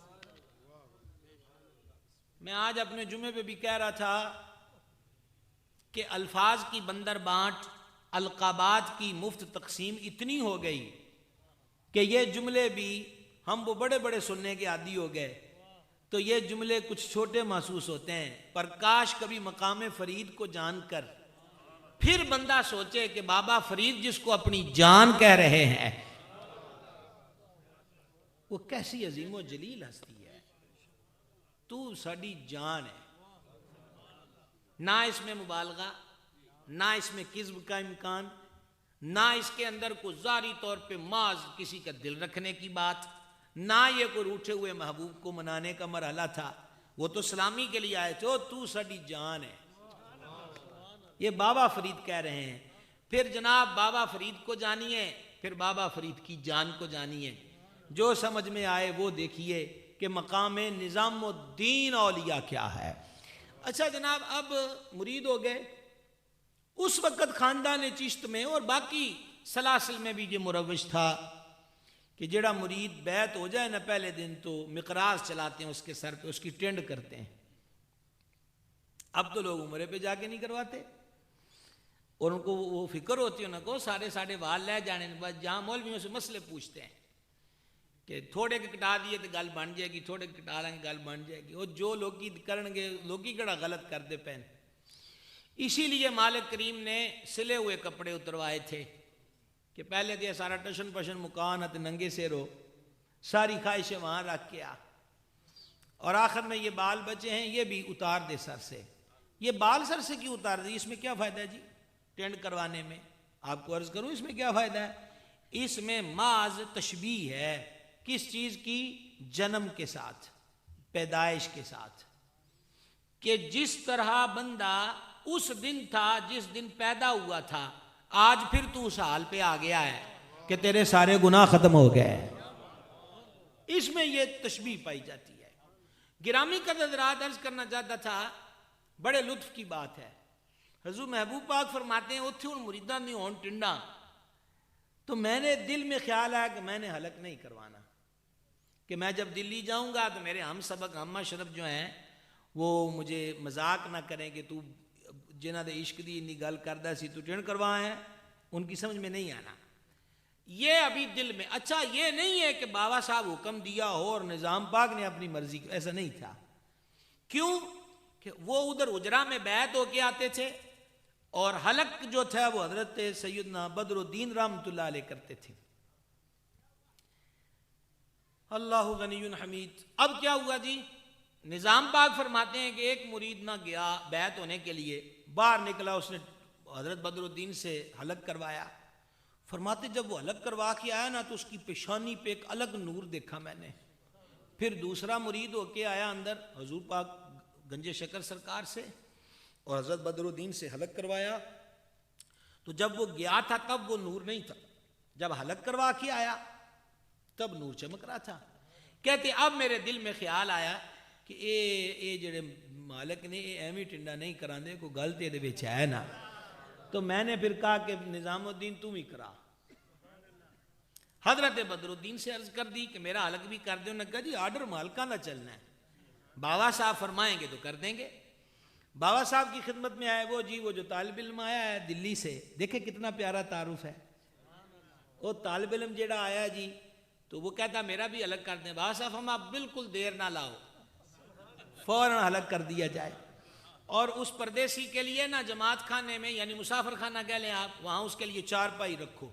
میں آج اپنے جمعے پہ بھی کہہ رہا تھا کہ الفاظ کی بندر بانٹ، القابات کی مفت تقسیم اتنی ہو گئی کہ یہ جملے بھی ہم وہ بڑے بڑے سننے کے عادی ہو گئے، تو یہ جملے کچھ چھوٹے محسوس ہوتے ہیں. پر کاش کبھی مقام فرید کو جان کر پھر بندہ سوچے کہ بابا فرید جس کو اپنی جان کہہ رہے ہیں، وہ کیسی عظیم و جلیل ہستی ہے. تو ساڈی جان ہے، نہ اس میں مبالغہ، نہ اس میں کذب کا امکان، نہ اس کے اندر کوئی ظاہری طور پہ محض کسی کا دل رکھنے کی بات، نہ یہ کوئی روٹھے ہوئے محبوب کو منانے کا مرحلہ تھا. وہ تو سلامی کے لیے آئے تھے، تو ساڈی جان ہے. یہ بابا فرید کہہ رہے ہیں. پھر جناب بابا فرید کو جانیے، پھر بابا فرید کی جان کو جانیے. جو سمجھ میں آئے وہ دیکھیے کہ مقام نظام الدین اولیاء کیا ہے. اچھا جناب، اب مرید ہو گئے. اس وقت خاندان چشت میں اور باقی سلاسل میں بھی یہ مروج تھا کہ جڑا مرید بیعت ہو جائے نا پہلے دن تو مقراض چلاتے ہیں اس کے سر پہ، اس کی ٹینڈ کرتے ہیں. اب تو لوگ عمرے پہ جا کے نہیں کرواتے، اور ان کو وہ فکر ہوتی ہے ان کو سارے وال لے جانے کے بعد جہاں مولویوں سے مسئلے پوچھتے ہیں کہ تھوڑے کے کٹا دیے تو گل بن جائے گی، تھوڑے کے کٹا لیں گے گل بن جائے گی. اور جو لوگی کرن گے لوگی کڑا غلط کر دے پہن. اسی لیے مالک کریم نے سلے ہوئے کپڑے اتروائے تھے کہ پہلے دیا سارا ٹشن پشن مکان ات ننگے سے رو، ساری خواہشیں وہاں رکھ کے آ، اور آخر میں یہ بال بچے ہیں یہ بھی اتار دے سر سے. یہ بال سر سے کیوں اتار دے؟ اس میں کیا فائدہ ہے جی ٹینڈ کروانے میں؟ آپ کو عرض کروں اس میں کیا فائدہ ہے؟ اس میں محض تشبیہ ہے. کس چیز کی؟ جنم کے ساتھ، پیدائش کے ساتھ، کہ جس طرح بندہ اس دن تھا جس دن پیدا ہوا تھا، آج پھر تو اس حال پہ آ گیا ہے کہ تیرے سارے گناہ ختم ہو گئے. اس میں یہ تشبیہ پائی جاتی ہے. گرامی قدر حضرات عرض کرنا چاہتا تھا، بڑے لطف کی بات ہے. حضور محبوب پاک فرماتے ہیں اتھے ان مریداں دی ہون ٹنڈا. تو میں نے دل میں خیال آیا کہ میں نے حلق نہیں کروانا, کہ میں جب دلی جاؤں گا تو میرے ہم سبق ہم اشرف جو ہیں وہ مجھے مذاق نہ کریں کہ تو جنہ دے عشق دی انی گل کردا سی تو ٹنڈ کروائے, ان کی سمجھ میں نہیں آنا. یہ ابھی دل میں. اچھا یہ نہیں ہے کہ بابا صاحب حکم دیا ہو اور نظام پاک نے اپنی مرضی کی, ایسا نہیں تھا. کیوں کہ وہ ادھر اجرا میں بیعت ہو کے آتے تھے اور حلق جو تھا وہ حضرت سیدنا بدر الدین رحمۃ اللہ علیہ کرتے تھے. اللہ غنی حمید. اب کیا ہوا جی, نظام پاک فرماتے ہیں کہ ایک مرید نہ گیا بیعت ہونے کے لیے, باہر نکلا, اس نے حضرت بدر الدین سے حلق کروایا. فرماتے جب وہ حلق کروا کے آیا نا تو اس کی پیشانی پہ ایک الگ نور دیکھا میں نے. پھر دوسرا مرید ہو کے آیا اندر حضور پاک گنج شکر سرکار سے اور حضرت بدر الدین سے حلق کروایا. تو جب وہ گیا تھا تب وہ نور نہیں تھا, جب حلق کروا کے آیا تب نور چمک رہا تھا. کہتے اب میرے دل میں خیال آیا کہ اے جڑے مالک نے ایویں ٹنڈا نہیں کراندے, کوئی گل تے دے وچ ہے نا. تو میں نے پھر کہا کہ نظام الدین تم ہی کرا. حضرت بدر الدین سے عرض کر دی کہ میرا حلق بھی کر دے. انہوں نے کہا جی آرڈر مالکہ نہ چلنا ہے, بابا صاحب فرمائیں گے تو کر دیں گے. بابا صاحب کی خدمت میں آئے وہ جو طالب علم آیا ہے دلی سے, دیکھیں کتنا پیارا تعارف ہے. وہ طالب علم جیڑا آیا جی تو وہ کہتا میرا بھی حلق کر دیں. بابا صاحب ہم آپ بالکل دیر نہ لاؤ, فوراً حلق کر دیا جائے. اور اس پردیسی کے لیے نا جماعت خانے میں یعنی مسافر خانہ کہہ لیں آپ, وہاں اس کے لیے چارپائی رکھو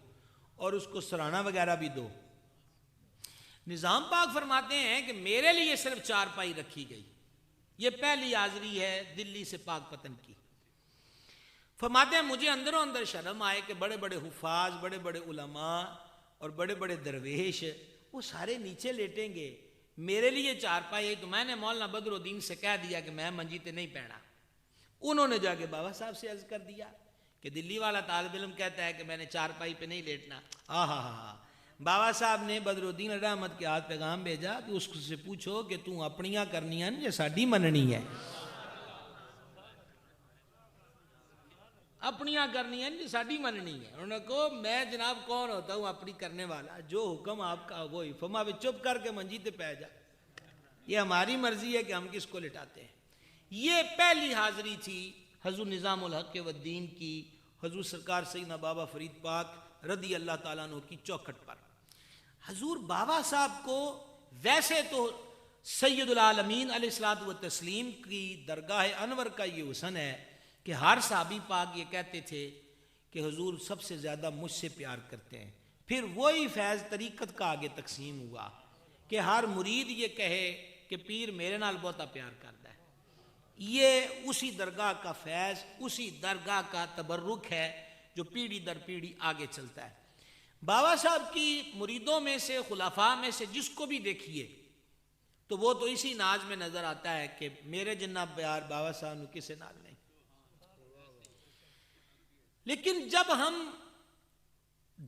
اور اس کو سرانہ وغیرہ بھی دو. نظام پاک فرماتے ہیں کہ میرے لیے صرف چارپائی رکھی گئی. یہ پہلی حاضری ہے دلی سے پاک پتن کی. فرماتے ہیں مجھے اندروں اندر شرم آئے کہ بڑے بڑے حفاظ, بڑے بڑے علماء اور بڑے بڑے درویش وہ سارے نیچے لیٹیں گے, میرے لیے چارپائی. تو میں نے مولانا بدر الدین سے کہہ دیا کہ میں منجی تے نہیں پہنا. انہوں نے جا کے بابا صاحب سے عرض کر دیا کہ دلی والا طالب علم کہتا ہے کہ میں نے چارپائی پہ نہیں لیٹنا. بابا صاحب نے بدر الدین رحمت کے ہاتھ پیغام بھیجا کہ اس سے پوچھو کہ تم اپنیاں کرنیاں یا ساڈی مننی ہے. اپنیاں کرنیاں یا ساڈی مننی ہے. انہوں نے کہا میں جناب کون ہوتا ہوں اپنی کرنے والا, جو حکم آپ کا وہی. فما بھی چپ کر کے منجی تے پہ جا, یہ ہماری مرضی ہے کہ ہم کس کو لٹاتے ہیں. یہ پہلی حاضری تھی حضور نظام الحق والدین کی, حضور سرکار سیدنا بابا فرید پاک رضی اللہ تعالیٰ عنہ کی چوکھٹ پر. حضور بابا صاحب کو ویسے تو سید العالمین علیہ الصلوۃ والتسلیم کی درگاہ انور کا یہ حسن ہے کہ ہر صحابی پاک یہ کہتے تھے کہ حضور سب سے زیادہ مجھ سے پیار کرتے ہیں. پھر وہی فیض طریقت کا آگے تقسیم ہوا کہ ہر مرید یہ کہے کہ پیر میرے نال بہتا پیار کرتا ہے. یہ اسی درگاہ کا فیض, اسی درگاہ کا تبرک ہے جو پیڑھی در پیڑھی آگے چلتا ہے. بابا صاحب کی مریدوں میں سے, خلفاء میں سے جس کو بھی دیکھیے تو وہ تو اسی ناز میں نظر آتا ہے کہ میرے جنہ پیار بابا صاحب نے کسے نال نہیں. لیکن جب ہم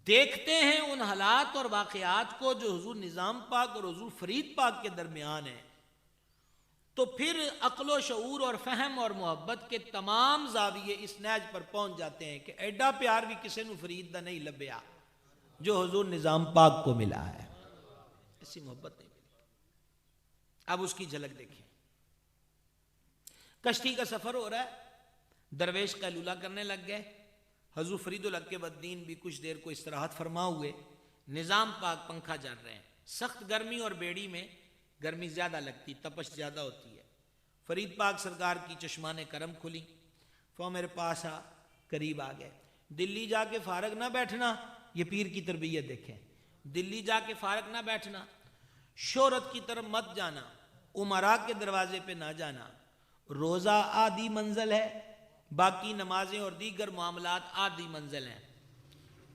دیکھتے ہیں ان حالات اور واقعات کو جو حضور نظام پاک اور حضور فرید پاک کے درمیان ہیں, تو پھر عقل و شعور اور فہم اور محبت کے تمام زاویے اس نیج پر پہنچ جاتے ہیں کہ ایڈا پیار بھی کسی نو فرید دا نہیں لبیا جو حضور نظام پاک کو ملا ہے. ایسی محبت نہیں ملی. اب اس کی جھلک دیکھیں. کشتی کا سفر ہو رہا ہے, درویش قیلولہ کرنے لگ گئے. حضور فرید الحق والدین بھی کچھ دیر کو استراحت فرما ہوئے. نظام پاک پنکھا جل رہے ہیں. سخت گرمی اور بیڑی میں گرمی زیادہ لگتی, تپش زیادہ ہوتی ہے. فرید پاک سرکار کی چشمان کرم کھلی. فو میرے پاس آ, قریب آ گئے. دلی جا کے فارغ نہ بیٹھنا, یہ پیر کی تربیت دیکھیں. دلی جا کے فارغ نہ بیٹھنا, شہرت کی طرف مت جانا, امراء کے دروازے پہ نہ جانا. روزہ آدھی منزل ہے, باقی نمازیں اور دیگر معاملات آدھی منزل ہیں,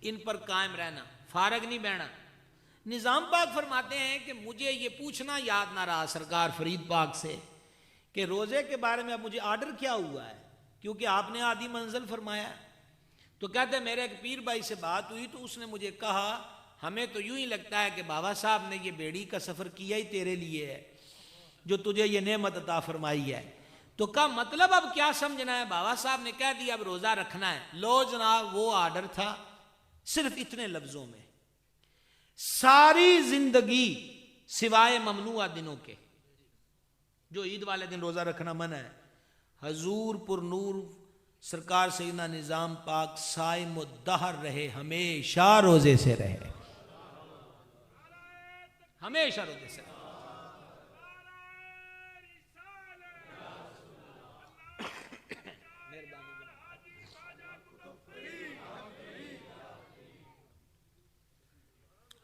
ان پر قائم رہنا, فارغ نہیں بہنا. نظام پاک فرماتے ہیں کہ مجھے یہ پوچھنا یاد نہ رہا سرکار فرید پاک سے کہ روزے کے بارے میں اب مجھے آرڈر کیا ہوا ہے, کیونکہ آپ نے آدھی منزل فرمایا. تو کہتے ہیں میرے ایک پیر بھائی سے بات ہوئی تو اس نے مجھے کہا ہمیں تو یوں ہی لگتا ہے کہ بابا صاحب نے یہ بیڑی کا سفر کیا ہی تیرے لیے ہے, جو تجھے یہ نعمت عطا فرمائی ہے. تو کا مطلب اب کیا سمجھنا ہے؟ بابا صاحب نے کہہ دیا اب روزہ رکھنا ہے. لو جناب وہ آرڈر تھا صرف اتنے لفظوں میں. ساری زندگی سوائے ممنوعہ دنوں کے، جو عید والے دن روزہ رکھنا منع ہے، حضور پر نور سرکار سیدنا نظام پاک صائم الدہر رہے، ہمیشہ روزے سے رہے، ہمیشہ روزے سے رہے.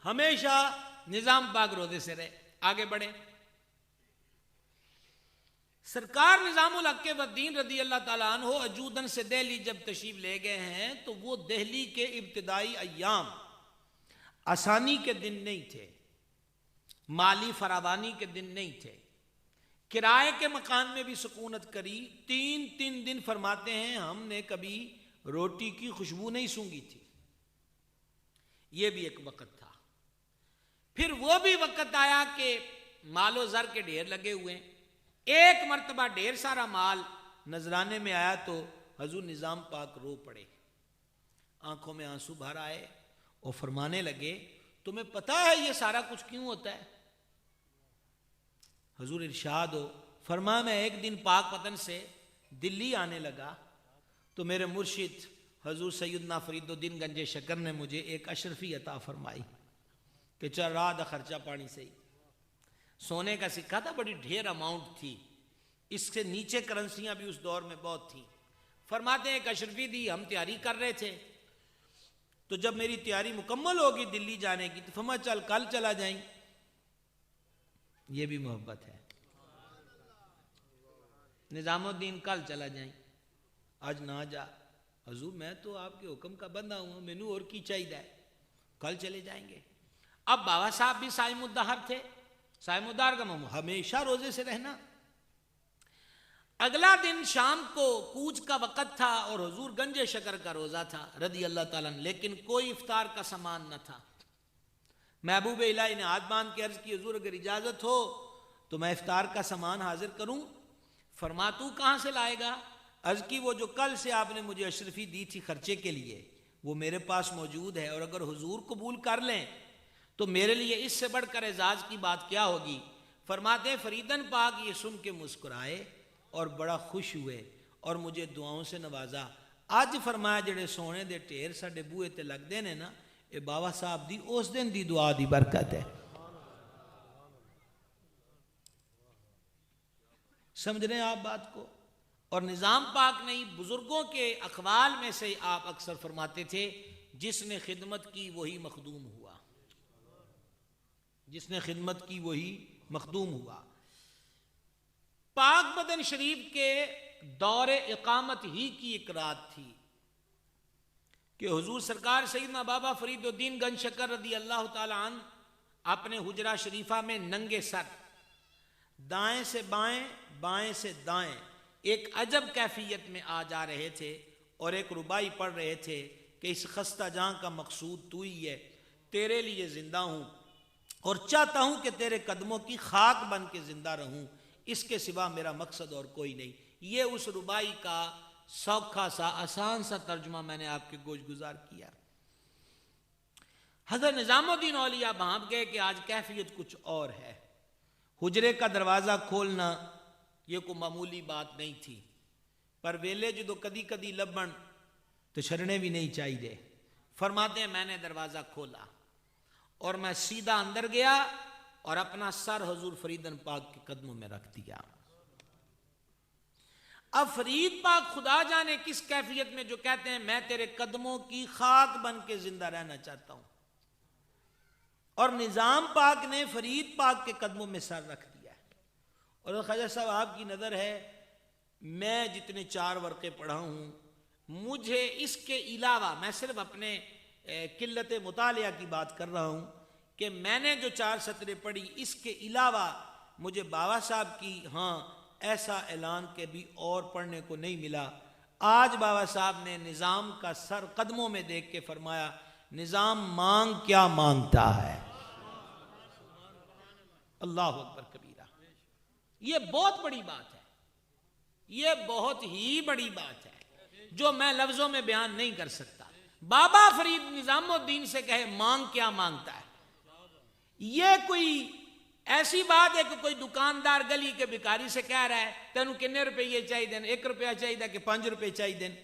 ہمیشہ نظام پاک روزے سے رہے. آگے بڑھے. سرکار نظام الحق والدین رضی اللہ تعالیٰ عنہ اجودن سے دہلی جب تشریف لے گئے ہیں تو وہ دہلی کے ابتدائی ایام آسانی کے دن نہیں تھے، مالی فراوانی کے دن نہیں تھے. کرائے کے مکان میں بھی سکونت کری. 3 دن فرماتے ہیں ہم نے کبھی روٹی کی خوشبو نہیں سونگھی تھی. یہ بھی ایک وقت تھا. پھر وہ بھی وقت آیا کہ مال و زر کے ڈھیر لگے ہوئے. ایک مرتبہ ڈھیر سارا مال نذرانے میں آیا تو حضور نظام پاک رو پڑے، آنکھوں میں آنسو بھر آئے اور فرمانے لگے تمہیں پتا ہے یہ سارا کچھ کیوں ہوتا ہے؟ حضور ارشاد ہو فرما میں ایک دن پاک وطن سے دلی آنے لگا تو میرے مرشد حضور سیدنا فرید الدین گنج شکر نے مجھے ایک اشرفی عطا فرمائی کہ چل رہا دا خرچہ پانی سے ہی. سونے کا سکہ تھا، بڑی ڈھیر اماؤنٹ تھی، اس سے نیچے کرنسیاں بھی اس دور میں بہت تھیں. فرماتے ہیں ایک اشرفی دی، ہم تیاری کر رہے تھے تو جب میری تیاری مکمل ہوگی دلی جانے کی تو فرمایا چل کل چلا جائیں. یہ بھی محبت ہے. نظام الدین کل چلا جائیں، آج نہ جا. حضور میں تو آپ کے حکم کا بندہ ہوں، مینو اور کی چاہیے، کل چلے جائیں گے. اب بابا صاحب بھی صائم الدہر تھے. صائم الدہر کا ہمیشہ روزے سے رہنا. اگلا دن شام کو کوچ کا وقت تھا اور حضور گنج شکر کا روزہ تھا رضی اللہ تعالیٰ عنہ، لیکن کوئی افطار کا سامان نہ تھا. محبوب الہی نے ہاتھ باندھ کے عرض کی حضور اگر اجازت ہو تو میں افطار کا سامان حاضر کروں. فرما تو کہاں سے لائے گا؟ عرض کی وہ جو کل سے آپ نے مجھے اشرفی دی تھی خرچے کے لیے وہ میرے پاس موجود ہے، اور اگر حضور قبول کر لیں تو میرے لیے اس سے بڑھ کر اعزاز کی بات کیا ہوگی. فرماتے ہیں فریدن پاک یہ سن کے مسکرائے اور بڑا خوش ہوئے اور مجھے دعاؤں سے نوازا. اج فرمایا جڑے سونے دے ٹھیر ساڈے بوئے تے لگدے نے نا، اے بابا صاحب دی اس دن دی دعا دی برکت ہے. سمجھ رہے ہیں آپ بات کو؟ اور نظام پاک نہیں، بزرگوں کے اقوال میں سے آپ اکثر فرماتے تھے جس نے خدمت کی وہی مخدوم ہوا، جس نے خدمت کی وہی مخدوم ہوا. پاک بدن شریف کے دور اقامت ہی کی ایک رات تھی کہ حضور سرکار سیدنا بابا فرید الدین گنج شکر رضی اللہ تعالی عنہ اپنے حجرہ شریفہ میں ننگے سر، دائیں سے بائیں بائیں سے دائیں ایک عجب کیفیت میں آ جا رہے تھے اور ایک ربائی پڑھ رہے تھے کہ اس خستہ جاں کا مقصود تو ہی ہے، تیرے لیے زندہ ہوں اور چاہتا ہوں کہ تیرے قدموں کی خاک بن کے زندہ رہوں، اس کے سوا میرا مقصد اور کوئی نہیں. یہ اس ربائی کا سوکھا سا آسان سا ترجمہ میں نے آپ کے گوش گزار کیا. حضرت نظام الدین اولیاء بھانپ گئے کہ آج کیفیت کچھ اور ہے. حجرے کا دروازہ کھولنا یہ کوئی معمولی بات نہیں تھی، پر ویلے جدو کدی کدی لبن تو چھڑنے بھی نہیں چاہیے. فرماتے ہیں میں نے دروازہ کھولا اور میں سیدھا اندر گیا اور اپنا سر حضور فریدن پاک کے قدموں میں رکھ دیا. اب فرید پاک خدا جانے کس کیفیت میں جو کہتے ہیں میں تیرے قدموں کی خاک بن کے زندہ رہنا چاہتا ہوں، اور نظام پاک نے فرید پاک کے قدموں میں سر رکھ دیا. اور خواجہ صاحب آپ کی نظر ہے میں جتنے 4 ورقے پڑھا ہوں، مجھے اس کے علاوہ میں صرف اپنے قلت مطالعہ کی بات کر رہا ہوں کہ میں نے جو 4 سطریں پڑھی اس کے علاوہ مجھے بابا صاحب کی ایسا اعلان کے بھی اور پڑھنے کو نہیں ملا. آج بابا صاحب نے نظام کا سر قدموں میں دیکھ کے فرمایا نظام مانگ کیا مانگتا ہے. اللہ اکبر کبیرہ. یہ بہت بڑی بات ہے، یہ بہت ہی بڑی بات ہے جو میں لفظوں میں بیان نہیں کر سکتا. بابا فرید نظام الدین سے کہے مانگ کیا مانگتا ہے، یہ کوئی ایسی بات ہے کہ کوئی دکاندار گلی کے بھکاری سے کہہ رہا ہے تینوں کنے روپے چاہیے دین، 1 روپیہ چاہیے کہ 5 روپے چاہیے دین.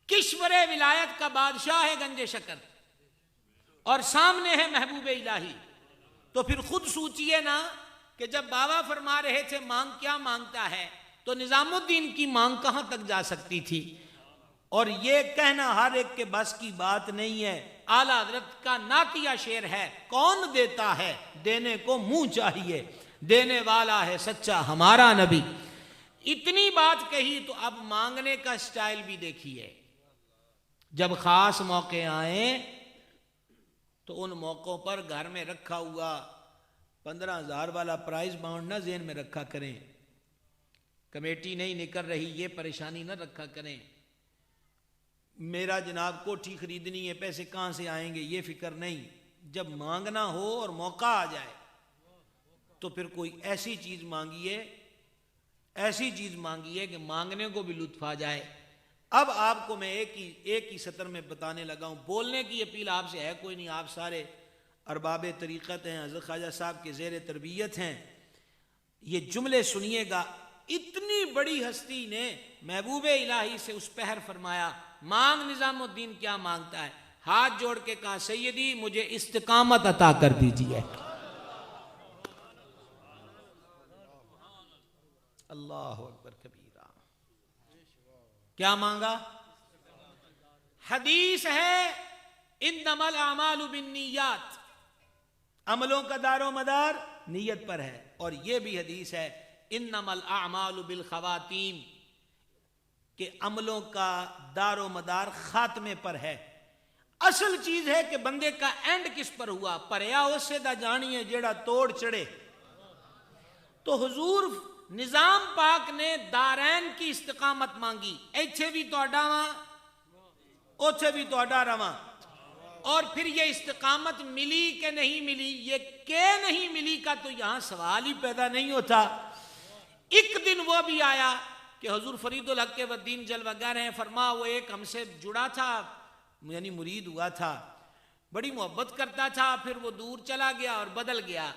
کشور ولایت کا بادشاہ ہے گنج شکر اور سامنے ہے محبوب الہی، تو پھر خود سوچئے نا کہ جب بابا فرما رہے تھے مانگ کیا مانگتا ہے تو نظام الدین کی مانگ کہاں تک جا سکتی تھی. اور یہ کہنا ہر ایک کے بس کی بات نہیں ہے. اعلیٰ حضرت کا نعتیہ شعر ہے، کون دیتا ہے دینے کو منہ چاہیے، دینے والا ہے سچا ہمارا نبی. اتنی بات کہی تو اب مانگنے کا سٹائل بھی دیکھیے. جب خاص موقع آئیں تو ان موقعوں پر گھر میں رکھا ہوا 15,000 والا پرائز باؤنڈ نہ ذہن میں رکھا کریں، کمیٹی نہیں نکل رہی یہ پریشانی نہ رکھا کریں، میرا جناب کوٹھی خریدنی ہے پیسے کہاں سے آئیں گے یہ فکر نہیں. جب مانگنا ہو اور موقع آ جائے تو پھر کوئی ایسی چیز مانگیے، ایسی چیز مانگیے کہ مانگنے کو بھی لطف آ جائے. اب آپ کو میں ایک ہی سطر میں بتانے لگا ہوں. بولنے کی اپیل آپ سے ہے کوئی نہیں، آپ سارے ارباب طریقت ہیں، حضرت خواجہ صاحب کے زیر تربیت ہیں. یہ جملے سنیے گا. اتنی بڑی ہستی نے محبوب الہی سے اس پہر فرمایا مانگ نظام الدین کیا مانگتا ہے، ہاتھ جوڑ کے کہا سیدی مجھے استقامت عطا کر دیجیے. اللہ اکبر کبیرہ. کیا مانگا؟ حدیث ہے انما الاعمال بالنیات، عملوں کا دار و مدار نیت پر ہے. اور یہ بھی حدیث ہے انما الاعمال بالخواتیم، کہ عملوں کا دار و مدار خاتمے پر ہے. اصل چیز ہے کہ بندے کا اینڈ کس پر ہوا، پریا اسے دا جانیے جیڑا توڑ چڑھے. تو حضور نظام پاک نے دارین کی استقامت مانگی، ایتھے بھی توڑا واں اوتھے بھی توڑا رواں. اور پھر یہ استقامت ملی کہ نہیں ملی، یہ کہ نہیں ملی کا تو یہاں سوال ہی پیدا نہیں ہوتا. ایک دن وہ بھی آیا کہ حضور فرید الحق والدین جلوگر ہیں، فرما وہ ایک ہم سے جڑا تھا یعنی مرید ہوا تھا، بڑی محبت کرتا تھا، پھر وہ دور چلا گیا اور بدل گیا.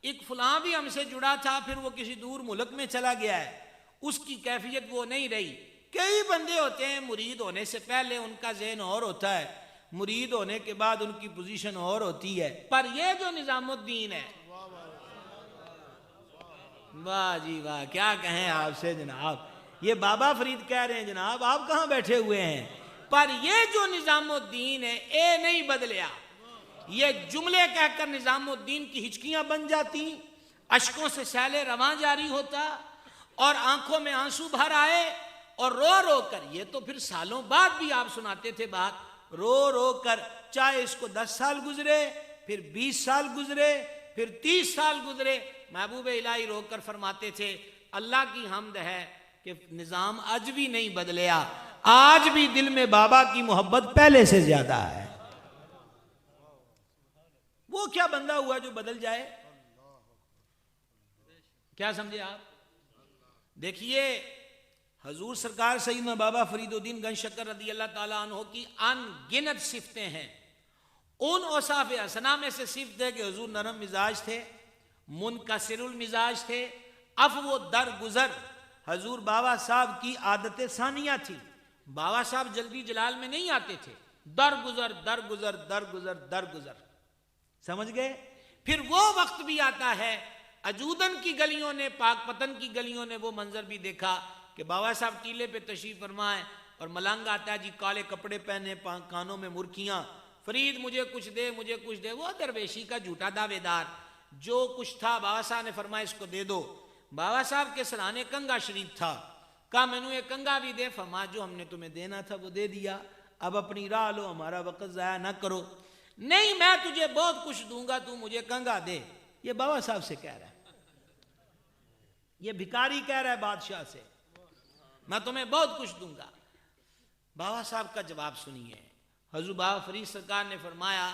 ایک فلاں بھی ہم سے جڑا تھا، پھر وہ کسی دور ملک میں چلا گیا ہے، اس کی کیفیت وہ نہیں رہی. کئی بندے ہوتے ہیں مرید ہونے سے پہلے ان کا ذہن اور ہوتا ہے، مرید ہونے کے بعد ان کی پوزیشن اور ہوتی ہے. پر یہ جو نظام الدین ہے، واہ جی واہ کیا کہیں آپ سے جناب. یہ بابا فرید کہہ رہے ہیں جناب، آپ کہاں بیٹھے ہوئے ہیں. پر یہ جو نظام الدین ہے اے نہیں بدلیا. یہ جملے کہہ کر نظام الدین کی ہچکیاں بن جاتی، اشکوں سے سیل رواں جاری ہوتا اور آنکھوں میں آنسو بھر آئے اور رو رو کر، یہ تو پھر سالوں بعد بھی آپ سناتے تھے بات، رو رو کر، چاہے اس کو 10 سال گزرے، پھر 20 سال گزرے، پھر 30 سال گزرے، محبوب الہی رو کر فرماتے تھے اللہ کی حمد ہے کہ نظام آج بھی نہیں بدلیا، آج بھی دل میں بابا کی محبت پہلے سے زیادہ ہے. وہ کیا بندہ ہوا جو بدل جائے؟ کیا سمجھے آپ؟ دیکھیے حضور سرکار سیدنا بابا فرید الدین گنج شکر رضی اللہ تعالیٰ عنہ کی ان گنت صفتیں ہیں. ان اوصاف حسنہ میں سے صفت ہے کہ حضور نرم مزاج تھے، منکسر المزاج تھے، عفو و درگزر. حضور بابا صاحب کی عادت ثانیہ تھی، بابا صاحب جلدی جلال میں نہیں آتے تھے، درگزر درگزر درگزر درگزر. سمجھ گئے؟ پھر وہ وقت بھی آتا ہے، اجودن کی گلیوں نے، پاک پتن کی گلیوں نے وہ منظر بھی دیکھا کہ بابا صاحب ٹیلے پہ تشریف فرمائیں اور ملنگ آتا ہے جی، کالے کپڑے پہنے، کانوں میں مرکیاں، فرید مجھے کچھ دے مجھے کچھ دے. وہ درویشی کا جھوٹا دعوے دار، جو کچھ تھا بابا صاحب نے فرمایا اس کو دے دو. بابا صاحب کے سرانے کنگا شریف تھا، کہا میں نے ایک کنگا بھی دے. فرمایا جو ہم نے تمہیں دینا تھا وہ دے دیا، اب اپنی راہ لو، ہمارا وقت ضائع نہ کرو. نہیں میں تجھے بہت کچھ دوں گا، تو مجھے کنگا دے. یہ بابا صاحب سے کہہ رہا ہے، یہ بھکاری کہہ رہا ہے بادشاہ سے، میں تمہیں بہت کچھ دوں گا. بابا صاحب کا جواب سنیے. حضور بابا فرید سرکار نے فرمایا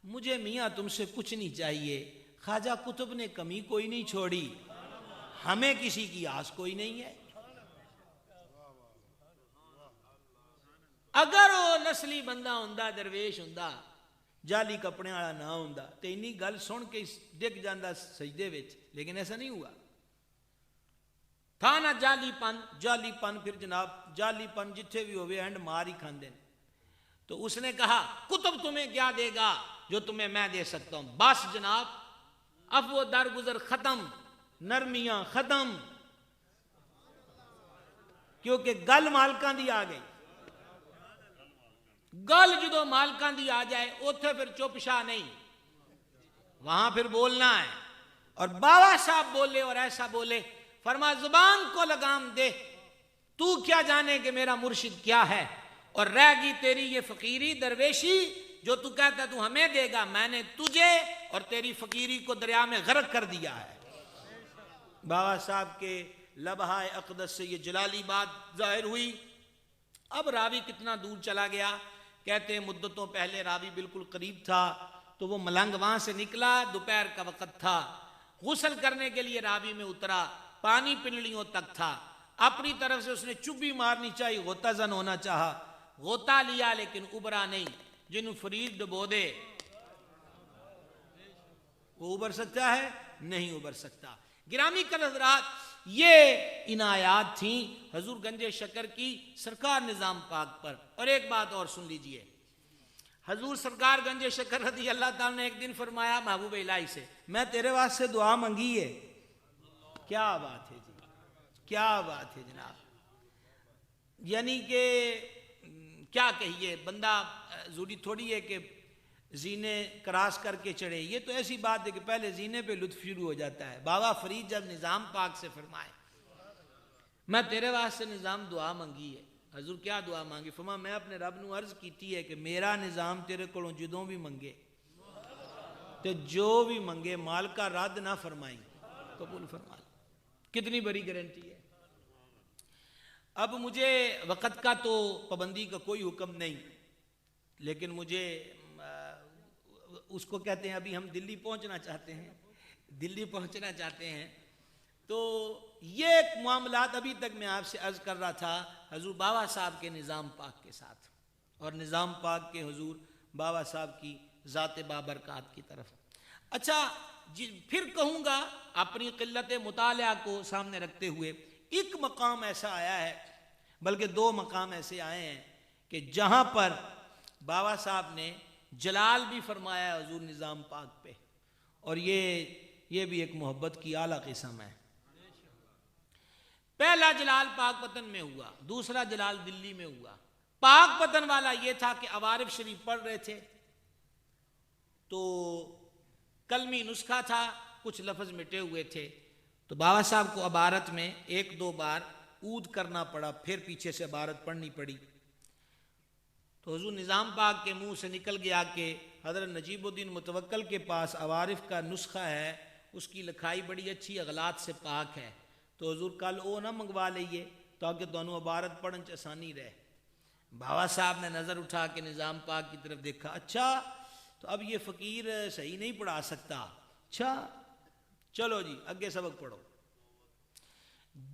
مجھے میاں تم سے کچھ نہیں چاہیے، خواجہ قطب نے کمی کوئی نہیں چھوڑی، ہمیں کسی کی آس کوئی نہیں ہے. اگر وہ نسلی بندہ ہوندا درویش ہوندا جعلی کپڑے والا نہ ہوندا تے انی گل سن کے ڈگ جاندا سجدے وچ, لیکن ایسا نہیں ہوا. تھا نا جعلی پن پھر جناب جعلی پن جتھے بھی ہوئے اینڈ مار ہی کھاندے. تو اس نے کہا کتب تمہیں کیا دے گا جو تمہیں میں دے سکتا ہوں. بس جناب افو درگزر ختم, نرمیاں ختم, کیونکہ گل مالکاں دی آ گئی. گل جدو مالکاں دی آ جائے اوتھے پھر چپ شاہ نہیں, وہاں پھر بولنا ہے. اور بابا صاحب بولے اور ایسا بولے, فرما زبان کو لگام دے, تو کیا جانے کہ میرا مرشد کیا ہے, اور رہ گی تیری یہ فقیری درویشی جو تو کہتا ہے تو ہمیں دے گا, میں نے تجھے اور تیری فقیری کو دریا میں غرق کر دیا ہے. بابا صاحب کے لبہائے اقدس سے یہ جلالی بات ظاہر ہوئی. اب راوی کتنا دور چلا گیا, کہتے ہیں مدتوں پہلے راوی بالکل قریب تھا, تو وہ ملنگ وہاں سے نکلا, دوپہر کا وقت تھا, غسل کرنے کے لیے راوی میں اترا, پانی پنڈلیوں تک تھا. اپنی طرف سے اس نے چبی مارنی چاہی, غوطہ زن ہونا چاہا, غوطہ لیا لیکن ابھرا نہیں. جنہوں فرید ڈبو دے وہ ابھر سکتا ہے, نہیں ابھر سکتا. گرامی حضرات, یہ عنایات تھیں حضور گنج شکر کی سرکار نظام پاک پر. اور ایک بات اور سن لیجئے, حضور سرکار گنج شکر رضی اللہ تعالیٰ نے ایک دن فرمایا محبوب الہی سے, میں تیرے واسطے دعا منگی ہے. کیا بات ہے جی, کیا بات ہے جناب. یعنی کہ کیا کہیے, بندہ ضروری تھوڑی ہے کہ زینے کراس کر کے چڑھے. یہ تو ایسی بات ہے کہ پہلے زینے پہ لطف شروع ہو جاتا ہے. بابا فرید جب نظام پاک سے فرمائے میں تیرے واسطے نظام دعا منگی ہے, حضور کیا دعا مانگی؟ فرما میں اپنے رب نو عرض کیتی ہے کہ میرا نظام تیرے کولوں جدوں بھی منگے تے جو بھی منگے مالکا رد نہ فرمائی, قبول فرما. کتنی بڑی گارنٹی ہے. اب مجھے وقت کا تو پابندی کا کوئی حکم نہیں, لیکن مجھے اس کو کہتے ہیں ابھی ہم دلی پہنچنا چاہتے ہیں, تو یہ ایک معاملات ابھی تک میں آپ سے عرض کر رہا تھا حضور بابا صاحب کے نظام پاک کے ساتھ, اور نظام پاک کے حضور بابا صاحب کی ذات بابرکات کی طرف. اچھا پھر کہوں گا اپنی قلت مطالعہ کو سامنے رکھتے ہوئے, ایک مقام ایسا آیا ہے, بلکہ دو مقام ایسے آئے ہیں کہ جہاں پر بابا صاحب نے جلال بھی فرمایا ہے حضور نظام پاک پہ, اور یہ بھی ایک محبت کی اعلیٰ قسم ہے. پہلا جلال پاک پتن میں ہوا, دوسرا جلال دلی میں ہوا. پاک پتن والا یہ تھا کہ عوارف شریف پڑھ رہے تھے تو کلمی نسخہ تھا, کچھ لفظ مٹے ہوئے تھے, تو بابا صاحب کو عبارت میں ایک دو بار اود کرنا پڑا, پھر پیچھے سے عبارت پڑھنی پڑی. تو حضور نظام پاک کے منہ سے نکل گیا کہ حضرت نجیب الدین متوکل کے پاس عوارف کا نسخہ ہے, اس کی لکھائی بڑی اچھی اغلاط سے پاک ہے, تو حضور کل او نہ منگوا لئیے تاکہ دونوں عبارت پڑھن چ آسانی رہے. بابا صاحب نے نظر اٹھا کے نظام پاک کی طرف دیکھا, اچھا تو اب یہ فقیر صحیح نہیں پڑھا سکتا, اچھا چلو جی آگے سبق پڑھو.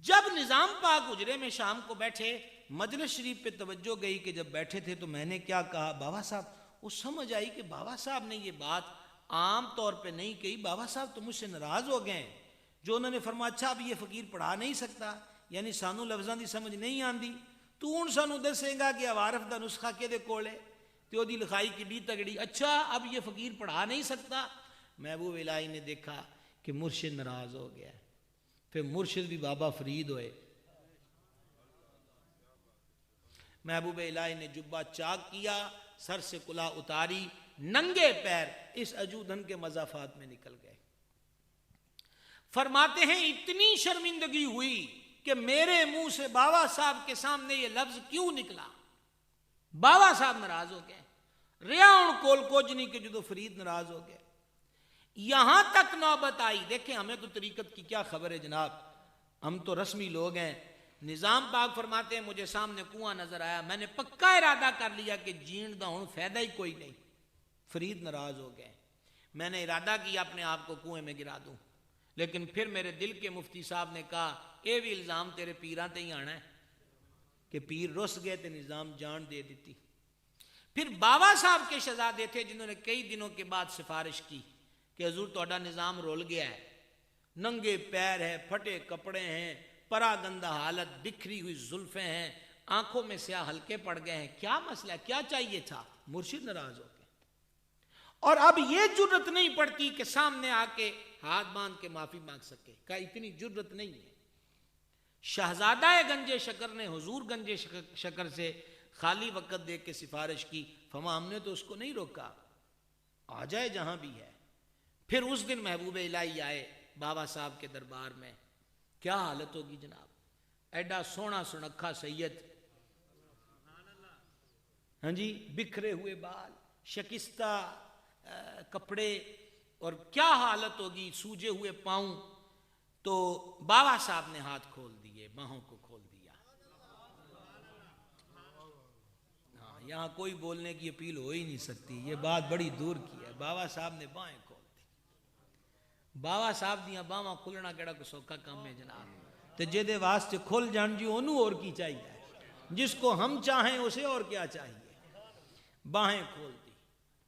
جب نظام پاک حجرے میں شام کو بیٹھے, مجلس شریف پہ توجہ گئی کہ جب بیٹھے تھے تو میں نے کیا کہا, بابا صاحب وہ سمجھ آئی کہ بابا صاحب نے یہ بات عام طور پہ نہیں کہی, بابا صاحب تو مجھ سے ناراض ہو گئے ہیں جو انہوں نے فرمایا اچھا اب یہ فقیر پڑھا نہیں سکتا, یعنی سانو لفظاں دی سمجھ نہیں آندی, تو ہن سانو دسے گا کہ عوارف دا نسخہ کدے کول ہے تے او دی لکھائی کڈی تگڑی, اچھا اب یہ فقیر پڑھا نہیں سکتا. محبوب الہی نے دیکھا کہ مرشد ناراض ہو گیا, پھر مرشد بھی بابا فرید ہوئے. محبوب الہی نے جبہ چاک کیا, سر سے کلا اتاری, ننگے پیر اس اجودھن کے مضافات میں نکل گئے. فرماتے ہیں اتنی شرمندگی ہوئی کہ میرے منہ سے بابا صاحب کے سامنے یہ لفظ کیوں نکلا. بابا صاحب ناراض ہو گئے, ریاؤن کول کوجنی کے جدو فرید ناراض ہو گئے. یہاں تک نوبت آئی, دیکھیں ہمیں تو طریقت کی کیا خبر ہے جناب, ہم تو رسمی لوگ ہیں. نظام پاک فرماتے ہیں مجھے سامنے کنواں نظر آیا, میں نے پکا ارادہ کر لیا کہ جین دا ہوں فائدہ ہی کوئی نہیں. فرید ناراض ہو گئے, میں نے ارادہ کیا اپنے آپ کو کنویں میں گرا دوں, لیکن پھر میرے دل کے مفتی صاحب نے کہا یہ بھی الزام تیرے پیراں تے ہی آنا ہے کہ پیر رس گئے تے نظام جان دے دیتی۔ پھر بابا صاحب کے شہزادے تھے جنہوں نے کئی دنوں کے بعد سفارش کی کہ حضور تہاڈا نظام رول گیا ہے، ننگے پیر ہے، پھٹے کپڑے ہیں، پرا گندہ حالت، بکھری ہوئی زلفیں ہیں، آنکھوں میں سیاہ ہلکے پڑ گئے ہیں، کیا مسئلہ ہے، کیا چاہیے تھا؟ مرشد ناراض ہو گئے، اور اب یہ جرت نہیں پڑتی کہ سامنے آ کے ہاتھ باندھ کے معافی مانگ سکے، کہا اتنی جرت نہیں ہے۔ شہزادہ گنج شکر نے حضور گنج شکر سے خالی وقت دے کے سفارش کی، فرمایا ہم نے تو اس کو نہیں روکا، آ جائے جہاں بھی ہے۔ پھر اس دن محبوب الہی آئے بابا صاحب کے دربار میں، کیا حالت ہوگی جناب، ایڈا سونا سنکھا سید، ہاں جی، بکھرے ہوئے بال، شکستہ کپڑے، اور کیا حالت ہوگی، سوجے ہوئے پاؤں۔ تو بابا صاحب نے ہاتھ کھول دیے، باہوں کو کھول دیا۔ ہاں، یہاں کوئی بولنے کی اپیل ہو ہی نہیں سکتی، یہ بات بڑی دور کی ہے۔ بابا صاحب نے باہیں کھول دی۔ بابا صاحب دیاں باواں کھلنا کیڑا کوئی سوکھا کام ہے جناب، تے جے دے واسطے کھل جان جی انہوں اور کی چاہیے، جس کو ہم چاہیں اسے اور کیا چاہیے۔ باہیں کھول دی،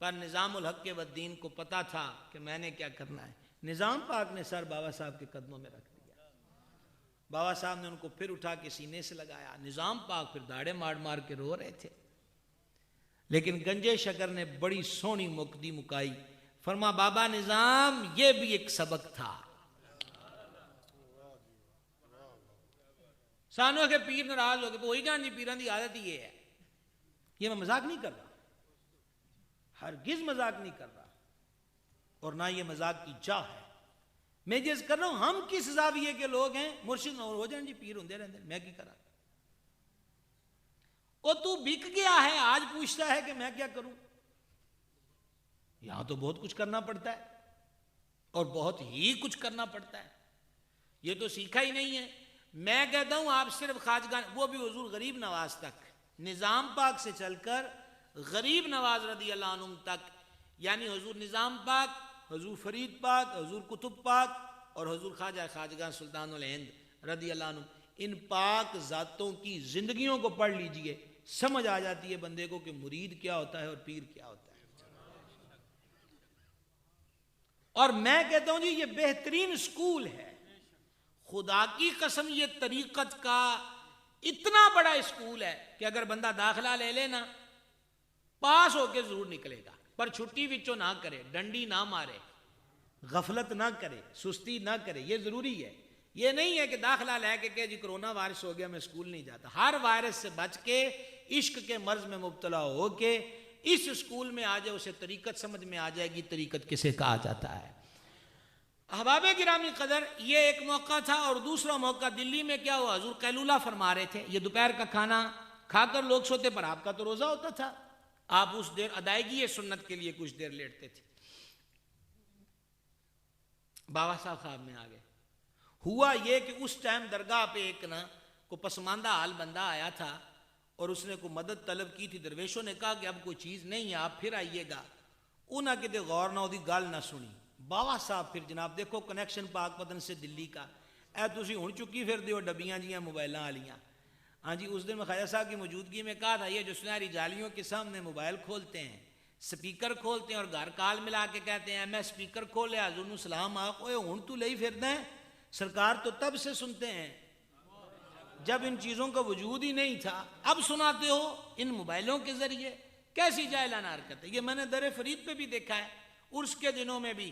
پر نظام الحق کے والدین کو پتا تھا کہ میں نے کیا کرنا ہے۔ نظام پاک نے سر بابا صاحب کے قدموں میں رکھ دیا، بابا صاحب نے ان کو پھر اٹھا کے سینے سے لگایا، نظام پاک پھر داڑے مار مار کے رو رہے تھے، لیکن گنجے شکر نے بڑی سونی مقدی مکائی، فرما بابا نظام یہ بھی ایک سبق تھا۔ سانوں کے پیر ناراض ہو گئے، وہی جان جی پیران دی عادت یہ ہے۔ یہ میں مذاق نہیں کر رہا، ہرگز مذاق نہیں کر رہا، اور نہ یہ مذاق کی جا ہے، میں جس کر رہا ہوں ہم کس زاویے کے لوگ ہیں، مرشد اور ہو جائیں جی پیر ہوندے رہندے، میں کی کرا، اور تو بک گیا ہے آج پوچھتا ہے کہ میں کیا کروں۔ یہاں تو بہت کچھ کرنا پڑتا ہے، اور بہت ہی کچھ کرنا پڑتا ہے، یہ تو سیکھا ہی نہیں ہے۔ میں کہتا ہوں آپ صرف خواجگان، وہ بھی حضور غریب نواز تک، نظام پاک سے چل کر غریب نواز رضی اللہ عنہ تک، یعنی حضور نظام پاک، حضور فرید پاک، حضور قطب پاک، اور حضور خواجہ خواجگان سلطان الہند رضی اللہ عنہ، ان پاک ذاتوں کی زندگیوں کو پڑھ لیجئے، سمجھ آ جاتی ہے بندے کو کہ مرید کیا ہوتا ہے اور پیر کیا ہوتا ہے۔ اور میں کہتا ہوں جی یہ بہترین سکول ہے، خدا کی قسم یہ طریقت کا اتنا بڑا اسکول ہے کہ اگر بندہ داخلہ لے لے نا پاس ہو کے ضرور نکلے گا، پر چھٹی وچوں نہ کرے، ڈنڈی نہ مارے، غفلت نہ کرے، سستی نہ کرے، یہ ضروری ہے۔ یہ نہیں ہے کہ داخلہ لے کے کہ جی کرونا وائرس ہو گیا میں اسکول نہیں جاتا، ہر وائرس سے بچ کے عشق کے مرض میں مبتلا ہو کے اس اسکول میں آ جائے، اسے طریقت سمجھ میں آ جائے گی، طریقت کسے کہا جاتا ہے۔ احباب گرامی قدر، یہ ایک موقع تھا، اور دوسرا موقع دلی میں کیا ہوا، حضور قیلولہ فرما رہے تھے، یہ دوپہر کا کھانا کھا کر لوگ سوتے، پر آپ کا تو روزہ ہوتا تھا، آپ اس دیر ادائیگی سنت کے لیے کچھ دیر لیٹتے تھے۔ بابا صاحب خواب میں آ گئے۔ ہوا یہ کہ اس ٹائم درگاہ پہ ایک کو پسماندہ حال بندہ آیا تھا، اور اس نے کوئی مدد طلب کی تھی، درویشوں نے کہا کہ اب کوئی چیز نہیں ہے، آپ پھر آئیے گا۔ انہاں کتے غور نہ ہوتی گال نہ سنی۔ بابا صاحب پھر جناب دیکھو کنیکشن پاک پتن سے دلی کا، اے تسی ہن چکی پھر دیو ڈبیاں جیاں موبائلاں والیاں۔ ہاں جی، اس دن میں خواجہ صاحب کی موجودگی میں کہا تھا یہ جو سنہری جالیوں کے سامنے موبائل کھولتے ہیں، سپیکر کھولتے ہیں اور گھر کال ملا کے کہتے ہیں میں سپیکر کھولے حضور نو سلام آخ، اوے ہن تو لئی پھردا ہے، سرکار تو تب سے سنتے ہیں جب ان چیزوں کا وجود ہی نہیں تھا، اب سناتے ہو ان موبائلوں کے ذریعے، کیسی جاہلانہ حرکت ہے۔ یہ میں نے در فرید پہ بھی دیکھا ہے، عرس کے دنوں میں بھی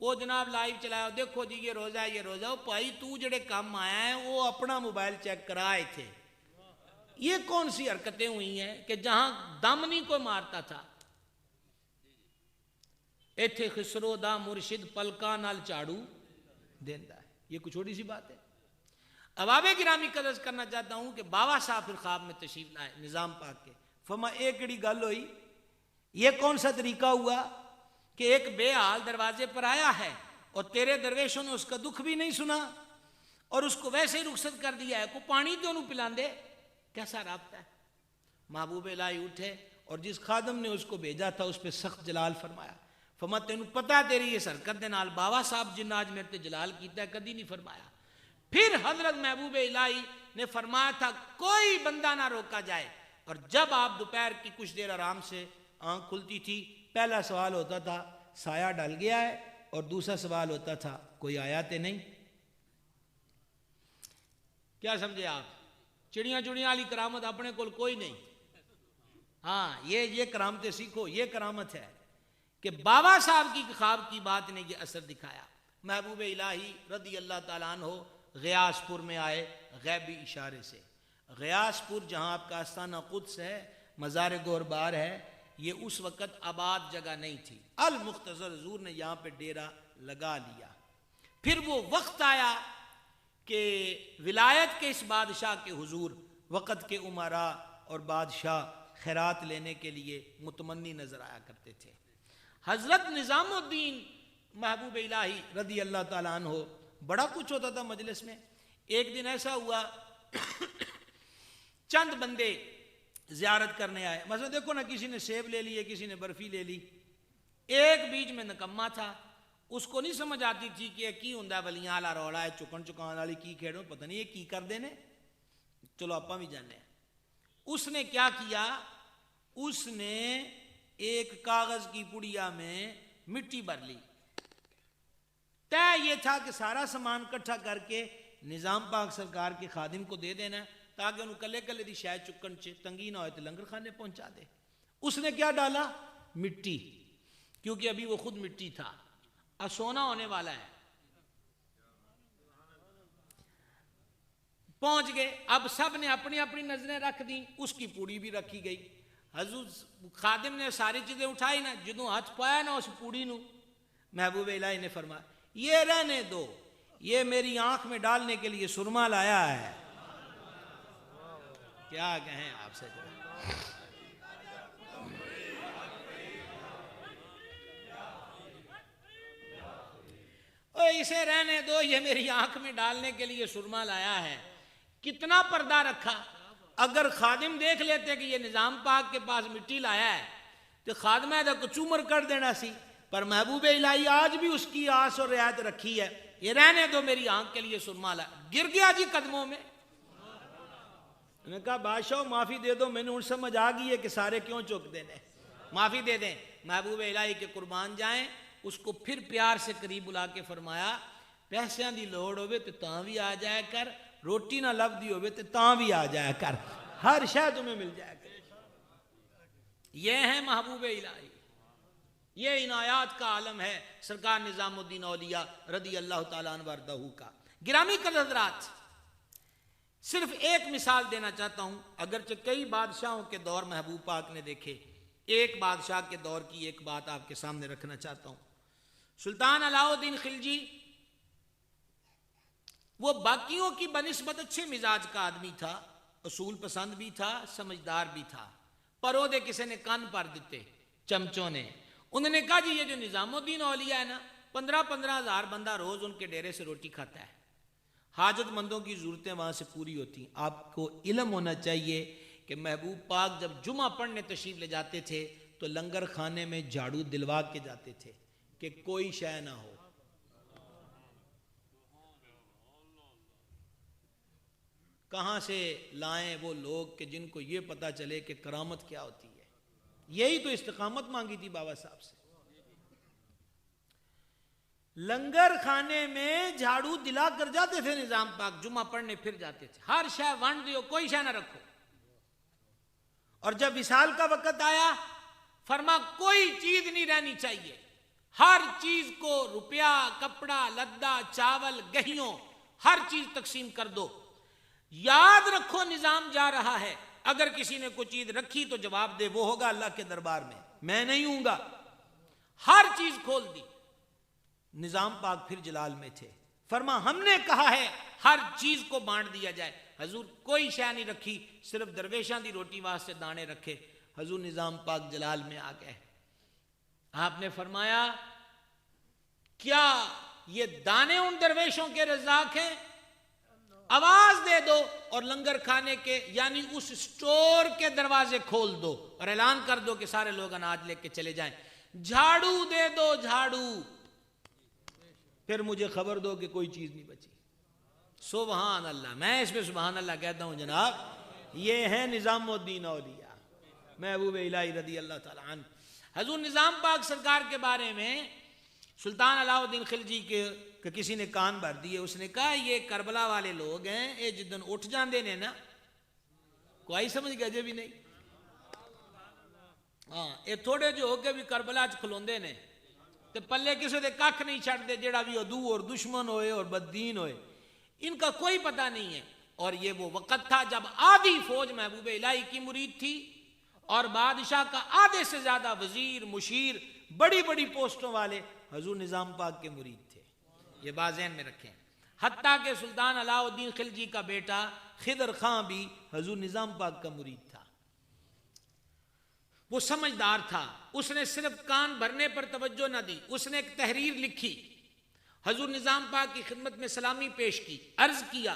وہ جناب لائیو چلایا، دیکھو جی یہ روزہ ہے، یہ روزہ ہے، بھائی تو جڑے کام آیا ہے وہ اپنا موبائل چیک کرائے تھے۔ یہ کون سی حرکتیں ہوئی ہیں کہ جہاں دم نہیں کوئی مارتا تھا، ایتھے خسرو دا مرشد پلکا نال چاڑو دیندا ہے، یہ کچھ چھوٹی سی بات ہے۔ احباب گرامی قدر کرنا چاہتا ہوں کہ بابا صاحب پھر خواب میں تشریف لائے نظام پاک کے، فرما ایک کڑی گل ہوئی، یہ کون سا طریقہ ہوا کہ ایک بے حال دروازے پر آیا ہے اور تیرے درویشوں نے اس کا دکھ بھی نہیں سنا اور اس کو ویسے ہی رخصت کر دیا ہے، کو پانی تو انہوں پلان دے، کیسا رابطہ ہے۔ محبوب الہی اٹھے اور جس خادم نے اس کو بھیجا تھا اس پہ سخت جلال فرمایا، فرما تینوں پتا تیری اس حرکت دے نال باوا صاحب جنہ آج میرے تے جلال کیتا ہے کدی نہیں فرمایا. پھر حضرت محبوب الہی نے فرمایا تھا کوئی بندہ نہ روکا جائے. اور جب آپ دوپہر کی کچھ دیر آرام سے آنکھ کھلتی تھی پہلا سوال ہوتا تھا سایہ ڈل گیا ہے, اور دوسرا سوال ہوتا تھا کوئی آیا تے نہیں. کیا سمجھے آپ؟ چڑیاں چڑیاں والی کرامت اپنے کول کوئی نہیں. ہاں یہ کرامتیں سیکھو, یہ کرامت ہے کہ بابا صاحب کی خواب کی بات نے یہ اثر دکھایا. محبوب الہی رضی اللہ تعالیٰ عنہ غیاث پور میں آئے غیبی اشارے سے. غیاث پور جہاں آپ کا آستانہ قدس ہے, مزار گور بار ہے, یہ اس وقت آباد جگہ نہیں تھی. المختصر حضور نے یہاں پہ ڈیرا لگا لیا. پھر وہ وقت آیا کہ ولایت کے اس بادشاہ کے حضور وقت کے امراء اور بادشاہ خیرات لینے کے لیے متمنی نظر آیا کرتے تھے. حضرت نظام الدین محبوب الہی رضی اللہ تعالیٰ عنہ بڑا کچھ ہوتا تھا مجلس میں. ایک دن ایسا ہوا چند بندے زیارت کرنے آئے. مثلا دیکھو نا, کسی نے سیب لے لی, کسی نے برفی لے لی. ایک بیچ میں نکما تھا, اس کو نہیں سمجھ آتی تھی کہ یہ کی ہوندا ولیاں والا روڑا ہے, چکن چکان والی کی کھیڑو, پتہ نہیں یہ کی کر دینے, چلو آپاں بھی جانے. اس نے کیا کیا, اس نے ایک کاغذ کی پڑیا میں مٹی بھر لی. طے یہ تھا کہ سارا سامان کٹھا کر کے نظام پاک سرکار کے خادم کو دے دینا تاکہ انہوں کلے کلے دی شاید چکن تنگی نہ ہوئے تو لنگر خانے پہنچا دے. اس نے کیا ڈالا, مٹی, کیونکہ ابھی وہ خود مٹی تھا. اب سونا ہونے والا ہے. پہنچ گئے, اب سب نے اپنی اپنی نظریں رکھ دیں, اس کی پوڑی بھی رکھی گئی. حضور خادم نے ساری چیزیں اٹھائی نا, جدوں ہاتھ پایا نا اس پوڑی نو, محبوب الہی نے فرمایا یہ رہنے دو, یہ میری آنکھ میں ڈالنے کے لیے سرما لایا ہے. کیا کہیں آپ سے, اسے رہنے دو, یہ میری آنکھ میں ڈالنے کے لیے سرما لایا ہے. کتنا پردہ رکھا. اگر خادم دیکھ لیتے کہ یہ نظام پاک کے پاس مٹی لایا ہے تو خادمہ دا کچومر کر دینا سی. پر محبوب الہی آج بھی اس کی آس اور رعایت رکھی ہے, یہ رہنے دو میری آنکھ کے لیے سرما لایا. گر گیا جی قدموں میں. انہوں نے کہا بادشاہ معافی دے دو, میں نے ان سمجھ آ گئی ہے کہ سارے کیوں چک دینے, معافی دے دیں. محبوب الہی کے قربان جائیں. اس کو پھر پیار سے قریب بلا کے فرمایا پیسیاں دی لوڑ ہوئے تو تاں بھی آ جایا کر, روٹی نہ لب دی ہوئے تو تاں بھی آ جایا کر, ہر شے تمہیں مل جائے کر. یہ ہے محبوب الہی, یہ عنایات کا عالم ہے سرکار نظام الدین اولیاء رضی اللہ تعالیٰ عنہ وردہ کا. گرامی قدر حضرات, صرف ایک مثال دینا چاہتا ہوں, اگرچہ کئی بادشاہوں کے دور محبوب پاک نے دیکھے. ایک بادشاہ کے دور کی ایک بات آپ کے سامنے رکھنا چاہتا ہوں. سلطان علاء الدین خلجی, وہ باقیوں کی بنسبت اچھے مزاج کا آدمی تھا, اصول پسند بھی تھا, سمجھدار بھی تھا. پر وہ کسی نے کان پر دیتے چمچوں نے. انہوں نے کہا جی یہ جو نظام الدین اولیاء ہے نا, 15-15 ہزار بندہ روز ان کے ڈیرے سے روٹی کھاتا ہے, حاجت مندوں کی ضرورتیں وہاں سے پوری ہوتی ہیں. آپ کو علم ہونا چاہیے کہ محبوب پاک جب جمعہ پڑھنے تشریف لے جاتے تھے تو لنگر خانے میں جھاڑو دلوا کے جاتے تھے کہ کوئی شے نہ ہو. کہاں سے لائیں وہ لوگ کہ جن کو یہ پتا چلے کہ کرامت کیا ہوتی ہے. یہی تو استقامت مانگی تھی بابا صاحب سے. لنگر خانے میں جھاڑو دلا کر جاتے تھے نظام پاک, جمعہ پڑھنے پھر جاتے تھے. ہر شے ونڈ دیو, کوئی شے نہ رکھو. اور جب وصال کا وقت آیا فرما کوئی چیز نہیں رہنی چاہیے, ہر چیز کو روپیہ, کپڑا, لدہ, چاول, گہیوں, ہر چیز تقسیم کر دو. یاد رکھو نظام جا رہا ہے, اگر کسی نے کوئی چیز رکھی تو جواب دے, وہ ہوگا اللہ کے دربار میں نہیں ہوں گا. ہر چیز کھول دی. نظام پاک پھر جلال میں تھے, فرما ہم نے کہا ہے ہر چیز کو بانٹ دیا جائے. حضور کوئی شے نہیں رکھی, صرف درویشاں دی روٹی واسطے دانے رکھے. حضور نظام پاک جلال میں آ گئے. آپ نے فرمایا کیا یہ دانے ان درویشوں کے رزاق ہیں؟ آواز دے دو اور لنگر کھانے کے یعنی اس سٹور کے دروازے کھول دو اور اعلان کر دو کہ سارے لوگ اناج لے کے چلے جائیں. جھاڑو دے دو جھاڑو، پھر مجھے خبر دو کہ کوئی چیز نہیں بچی۔ سبحان اللہ، میں اس پہ سبحان اللہ کہتا ہوں جناب، یہ ہے نظام الدین اولیاء محبوب الہی رضی اللہ تعالیٰ عنہ۔ حضور نظام پاک سرکار کے بارے میں سلطان علاء الدین خلجی کے کسی نے کان بھر دیے، اس نے کہا یہ کربلا والے لوگ ہیں، یہ جدن اٹھ جاندے نے نا، کوئی سمجھ گئے بھی نہیں، ہاں یہ تھوڑے جو ہو کے بھی کربلا چ کھلوندے نے تے پلے کسی دے ککھ نہیں چھڑ دے، جیڑا بھی عدو اور دشمن ہوئے اور بددین ہوئے، ان کا کوئی پتہ نہیں ہے۔ اور یہ وہ وقت تھا جب آدھی فوج محبوب الہی کی مرید تھی اور بادشاہ کا آدھے سے زیادہ وزیر، مشیر، بڑی بڑی پوسٹوں والے حضور نظام پاک کے مرید تھے، یہ بات ذہن میں رکھیں۔ حتیٰ کہ سلطان علاء الدین خلجی کا بیٹا خضر خان بھی حضور نظام پاک کا مرید تھا۔ وہ سمجھدار تھا، اس نے صرف کان بھرنے پر توجہ نہ دی، اس نے ایک تحریر لکھی، حضور نظام پاک کی خدمت میں سلامی پیش کی، عرض کیا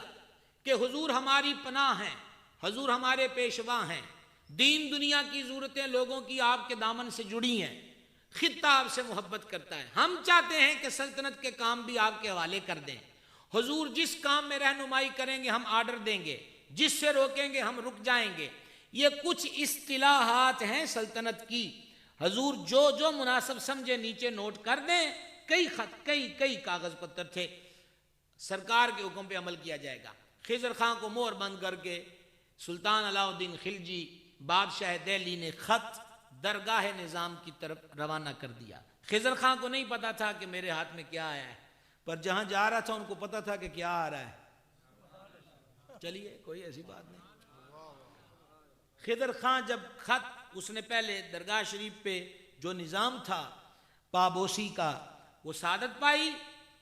کہ حضور ہماری پناہ ہیں، حضور ہمارے پیشوا ہیں، دین دنیا کی ضرورتیں لوگوں کی آپ کے دامن سے جڑی ہیں، خطہ آپ سے محبت کرتا ہے، ہم چاہتے ہیں کہ سلطنت کے کام بھی آپ کے حوالے کر دیں، حضور جس کام میں رہنمائی کریں گے ہم آرڈر دیں گے، جس سے روکیں گے ہم رک جائیں گے۔ یہ کچھ اصطلاحات ہیں سلطنت کی، حضور جو جو مناسب سمجھے نیچے نوٹ کر دیں۔ کئی خط، کئی کاغذ پتر تھے، سرکار کے حکم پہ عمل کیا جائے گا۔ خضر خان کو مہر بند کر کے سلطان علاء الدین خلجی بادشاہ دہلی نے خط درگاہ نظام کی طرف روانہ کر دیا۔ خضر خان کو نہیں پتا تھا کہ میرے ہاتھ میں کیا آیا ہے، پر جہاں جا رہا تھا ان کو پتا تھا کہ کیا آ رہا ہے۔ چلیے کوئی ایسی بات نہیں۔ خضر خان جب خط، اس نے پہلے درگاہ شریف پہ جو نظام تھا پابوسی کا وہ سعادت پائی،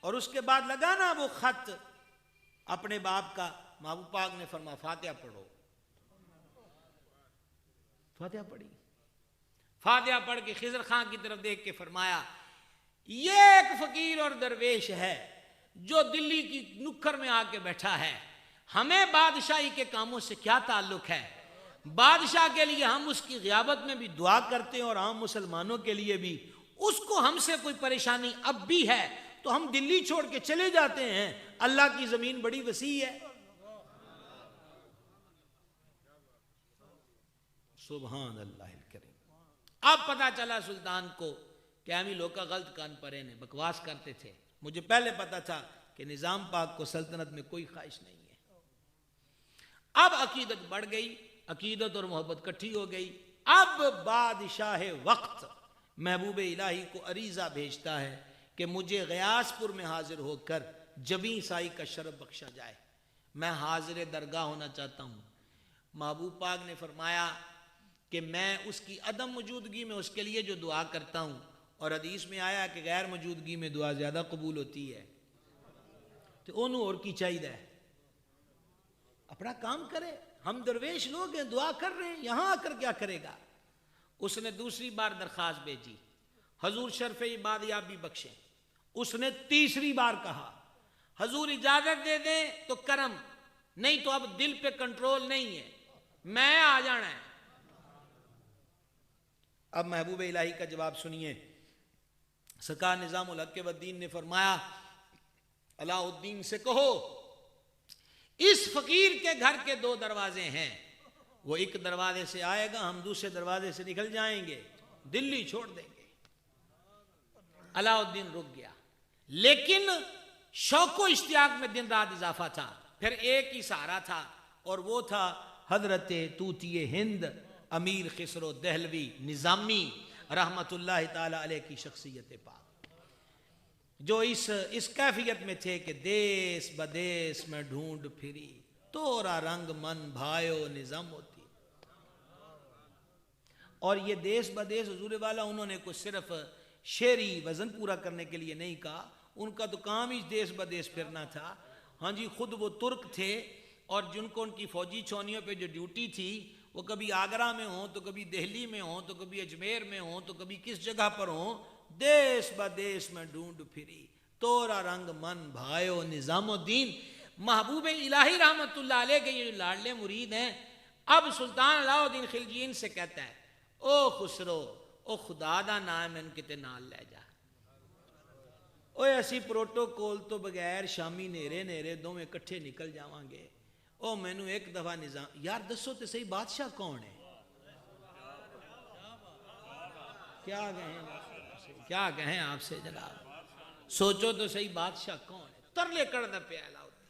اور اس کے بعد لگا نا وہ خط اپنے باپ کا، محبوب پاک نے فرمایا فاتحہ پڑھو، فاتحہ پڑھی، فاتحہ پڑھ کے خضر خان کی طرف دیکھ کے فرمایا یہ ایک فقیر اور درویش ہے جو دلی کی نکھر میں آ کے بیٹھا ہے، ہمیں بادشاہی کے کاموں سے کیا تعلق ہے؟ بادشاہ کے لیے ہم اس کی غیابت میں بھی دعا کرتے ہیں اور عام مسلمانوں کے لیے بھی، اس کو ہم سے کوئی پریشانی اب بھی ہے تو ہم دلی چھوڑ کے چلے جاتے ہیں، اللہ کی زمین بڑی وسیع ہے۔ سبحان اللہ الکریم۔ اب پتا چلا سلطان کو کہ ہم ہی لوگ کا غلط کان پرے نے بکواس کرتے تھے، مجھے پہلے پتا تھا کہ نظام پاک کو سلطنت میں کوئی خواہش نہیں ہے۔ اب عقیدت بڑھ گئی، عقیدت اور محبت کٹھی ہو گئی۔ اب بادشاہ وقت محبوب الہی کو عریضہ بھیجتا ہے کہ مجھے غیاث پور میں حاضر ہو کر جبیں سائی کا شرف بخشا جائے، میں حاضر درگاہ ہونا چاہتا ہوں۔ محبوب پاک نے فرمایا کہ میں اس کی عدم موجودگی میں اس کے لیے جو دعا کرتا ہوں، اور حدیث میں آیا کہ غیر موجودگی میں دعا زیادہ قبول ہوتی ہے، تو انہوں اور کی چاہیے اپنا کام کرے، ہم درویش لوگ ہیں دعا کر رہے ہیں، یہاں آ کر کیا کرے گا؟ اس نے دوسری بار درخواست بھیجی، حضور شرف عبادیابی بخشیں۔ اس نے تیسری بار کہا حضور اجازت دے دیں تو کرم، نہیں تو اب دل پہ کنٹرول نہیں ہے، میں آ جانا ہے۔ اب محبوب الہی کا جواب سنیے۔ سرکار نظام الحق والدین نے فرمایا علاء الدین سے کہو اس فقیر کے گھر کے 2 دروازے ہیں، وہ ایک دروازے سے آئے گا، ہم دوسرے دروازے سے نکل جائیں گے، دلی چھوڑ دیں گے۔ علاء الدین رک گیا، لیکن شوق و اشتیاق میں دن رات اضافہ تھا۔ پھر ایک ہی سہارا تھا، اور وہ تھا حضرت طوطی ہند امیر خسرو دہلوی نظامی رحمت اللہ تعالی علیہ کی شخصیت پاک، جو اس کیفیت میں تھے کہ دیس بدیس میں ڈھونڈ پھری، تورا رنگ من بھائیو نظام ہوتی۔ اور یہ دیس بدیس حضور والا انہوں نے کچھ صرف شعری وزن پورا کرنے کے لیے نہیں کہا، ان کا تو کام ہی دیس بدیس پھرنا تھا۔ ہاں جی، خود وہ ترک تھے، اور جن کو ان کی فوجی چھونیوں پہ جو ڈیوٹی تھی وہ کبھی آگرہ میں ہوں تو کبھی دہلی میں ہوں تو کبھی اجمیر میں ہوں تو کبھی کس جگہ پر ہوں، دیس بدیس میں ڈھونڈ پھری، تورا رنگ من بھائیو نظام الدین۔ محبوب الہی رحمت اللہ علیہ کے یہ لاڈلے مرید ہیں۔ اب سلطان علاء الدین خلجی سے کہتا ہے او خسرو، او خدا دا نام مینوں کتے نال لے جا۔ اوے اسی پروٹوکول تو بغیر شامی نیرے نیرے دوویں کٹھے نکل جاواں گے۔ او مینوں ایک دفعہ نظام یار دسو تے صحیح بادشاہ کون ہے؟ کیا کہیں آپ سے جناب، سوچو تو صحیح بادشاہ کون ہے؟ ترلے کردہ پیالہ ہوتی،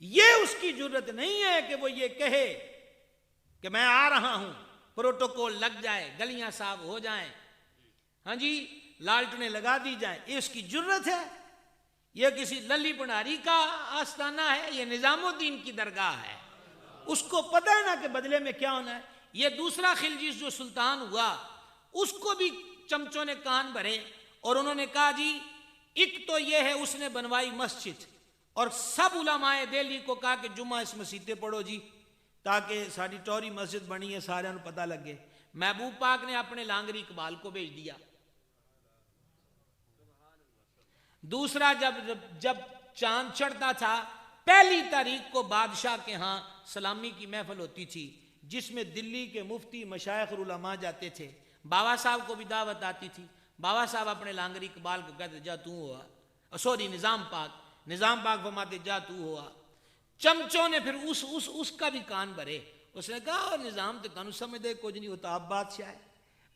یہ اس کی جرت نہیں ہے کہ وہ یہ کہے کہ میں آ رہا ہوں، پروٹوکول لگ جائے، گلیاں صاف ہو جائیں، ہاں جی لالٹنیں لگا دی جائیں، یہ اس کی جرت ہے؟ یہ کسی للی بناری کا آستانہ ہے؟ یہ نظام الدین کی درگاہ ہے، اس کو پتہ ہے نا کہ بدلے میں کیا ہونا ہے۔ یہ دوسرا خلجیز جو سلطان ہوا اس کو بھی چمچوں نے کان بھرے اور انہوں نے کہا جی ایک تو یہ ہے اس نے بنوائی مسجد اور سب علماء دہلی کو کہا کہ جمعہ اس مسجد پڑھو جی تاکہ ساری ٹوری مسجد بنی ہے سارے انہوں پتہ لگے۔ محبوب پاک نے اپنے لانگری اقبال کو بھیج دیا۔ دوسرا جب چاند چڑھتا تھا پہلی تاریخ کو بادشاہ کے ہاں سلامی کی محفل ہوتی تھی جس میں دلی کے مفتی مشائخ علماء جاتے تھے، بابا صاحب کو بھی دعوت آتی تھی۔ بابا صاحب اپنے لانگری اقبال کو کہتے جا تو ہوا، سوری نظام پاک فرماتے جا تو ہوا۔ چمچوں نے پھر اس کا بھی کان بھرے، اس نے کہا اور نظام تو تانوں سمجھدے کچھ نہیں ہوتا، آپ بادشاہ ہے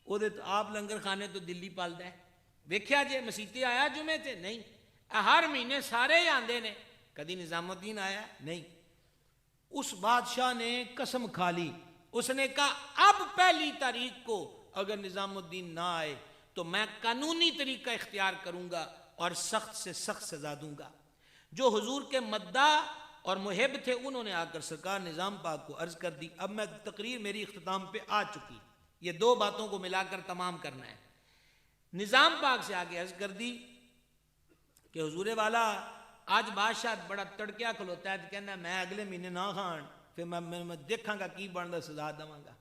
وہ تو آپ لنگر خانے تو دلی پالدا ہے، ویکھیا جے مسیتے آیا جمعے تے نہیں، ہر مہینے سارے آندے نے، کدی نظام الدین آیا نہیں۔ اس بادشاہ نے قسم کھا لی، اس نے کہا اب پہلی تاریخ کو اگر نظام الدین نہ آئے تو میں قانونی طریقہ اختیار کروں گا اور سخت سے سخت سزا دوں گا۔ جو حضور کے مداح اور محب تھے انہوں نے آ کر سرکار نظام پاک کو عرض کر دی۔ اب میں تقریر میری اختتام پہ آ چکی، یہ دو باتوں کو ملا کر تمام کرنا ہے۔ نظام پاک سے آگے عرض کر دی کہ حضور والا آج بادشاہ بڑا تڑکیا کھلوتا ہے تو کہنا میں اگلے مہینے نہ کھان پھر میں دیکھاں گا کی بندا سزا دواں گا۔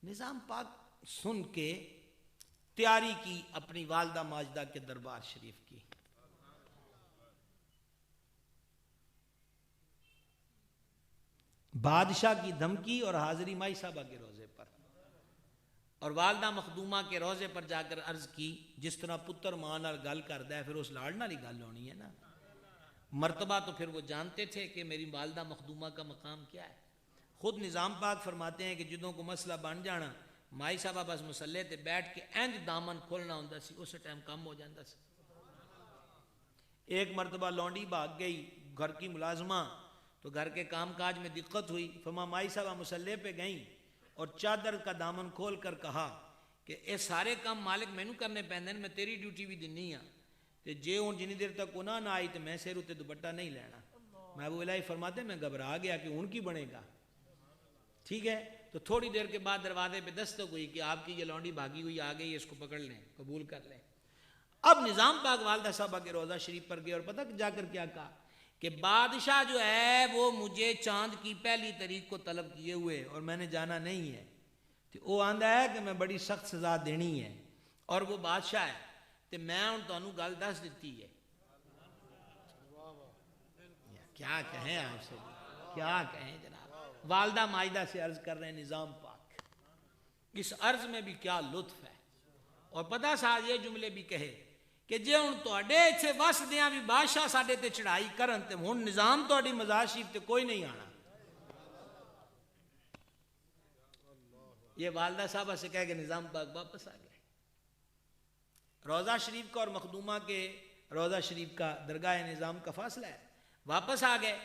نظام پاک سن کے تیاری کی اپنی والدہ ماجدہ کے دربار شریف کی۔ بادشاہ کی دھمکی اور حاضری مائی صاحبہ کے روزے پر، اور والدہ مخدومہ کے روزے پر جا کر عرض کی جس طرح پتر ماں نال گل کردا ہے پھر اس لاڑ نال ہی گل ہونی ہے نا۔ مرتبہ تو پھر وہ جانتے تھے کہ میری والدہ مخدومہ کا مقام کیا ہے۔ خود نظام پاک فرماتے ہیں کہ جدوں کو مسئلہ بن جانا مائی صاحبہ بس مسلے تے بیٹھ کے انج دامن کھولنا ہوندا سی، اس ٹائم کم ہو جاندہ سی۔ ایک مرتبہ لونڈی بھاگ گئی گھر کی ملازمہ تو گھر کے کام کاج میں دقت ہوئی، فرما مائی صاحبہ مسلے پہ گئیں اور چادر کا دامن کھول کر کہا کہ اے سارے کام مالک مینوں کرنے پیندے میں تیری ڈیوٹی بھی دینی ہاں تے جے ہن جنی دیر تک انہاں نہ آئی تے میں سر اتے دوپٹہ نہیں لینا۔ محبوب الہی فرماتے میں گھبرا گیا کہ ان کی بنے گا، ٹھیک ہے۔ تو تھوڑی دیر کے بعد دروازے پہ دستک ہوئی کہ آپ کی یہ لونڈی بھاگی ہوئی آ گئی ہے، اس کو پکڑ لیں، قبول کر لیں۔ اب نظام پاک والدہ صاحبہ کے روضہ شریف پر گئے اور پتہ جا کر کیا کہا کہ بادشاہ جو ہے وہ مجھے چاند کی پہلی تاریخ کو طلب کیے ہوئے اور میں نے جانا نہیں ہے، تو وہ آندا ہے کہ میں بڑی سخت سزا دینی ہے اور وہ بادشاہ ہے، تو میں ہن تانوں گل دس دیتی ہے۔ کیا کہیں آپ سے، کیا کہیں جناب۔ والدہ ماجدہ سے عرض کر رہے ہیں نظام پاک، اس عرض میں بھی کیا لطف ہے، اور پتہ ساتھ یہ جملے بھی کہے کہ جے ہن تواڈے ایتھے وس دیاں بھی بادشاہ ساڈے تے چڑھائی کرن تے ہن نظام تواڈی مزار شریف تے کوئی نہیں آنا۔ یہ والدہ صاحبہ سے کہہ کے نظام پاک واپس آ گئے۔ روضہ شریف کا اور مخدومہ کے روضہ شریف کا درگاہ نظام کا فاصلہ ہے، واپس آ گئے۔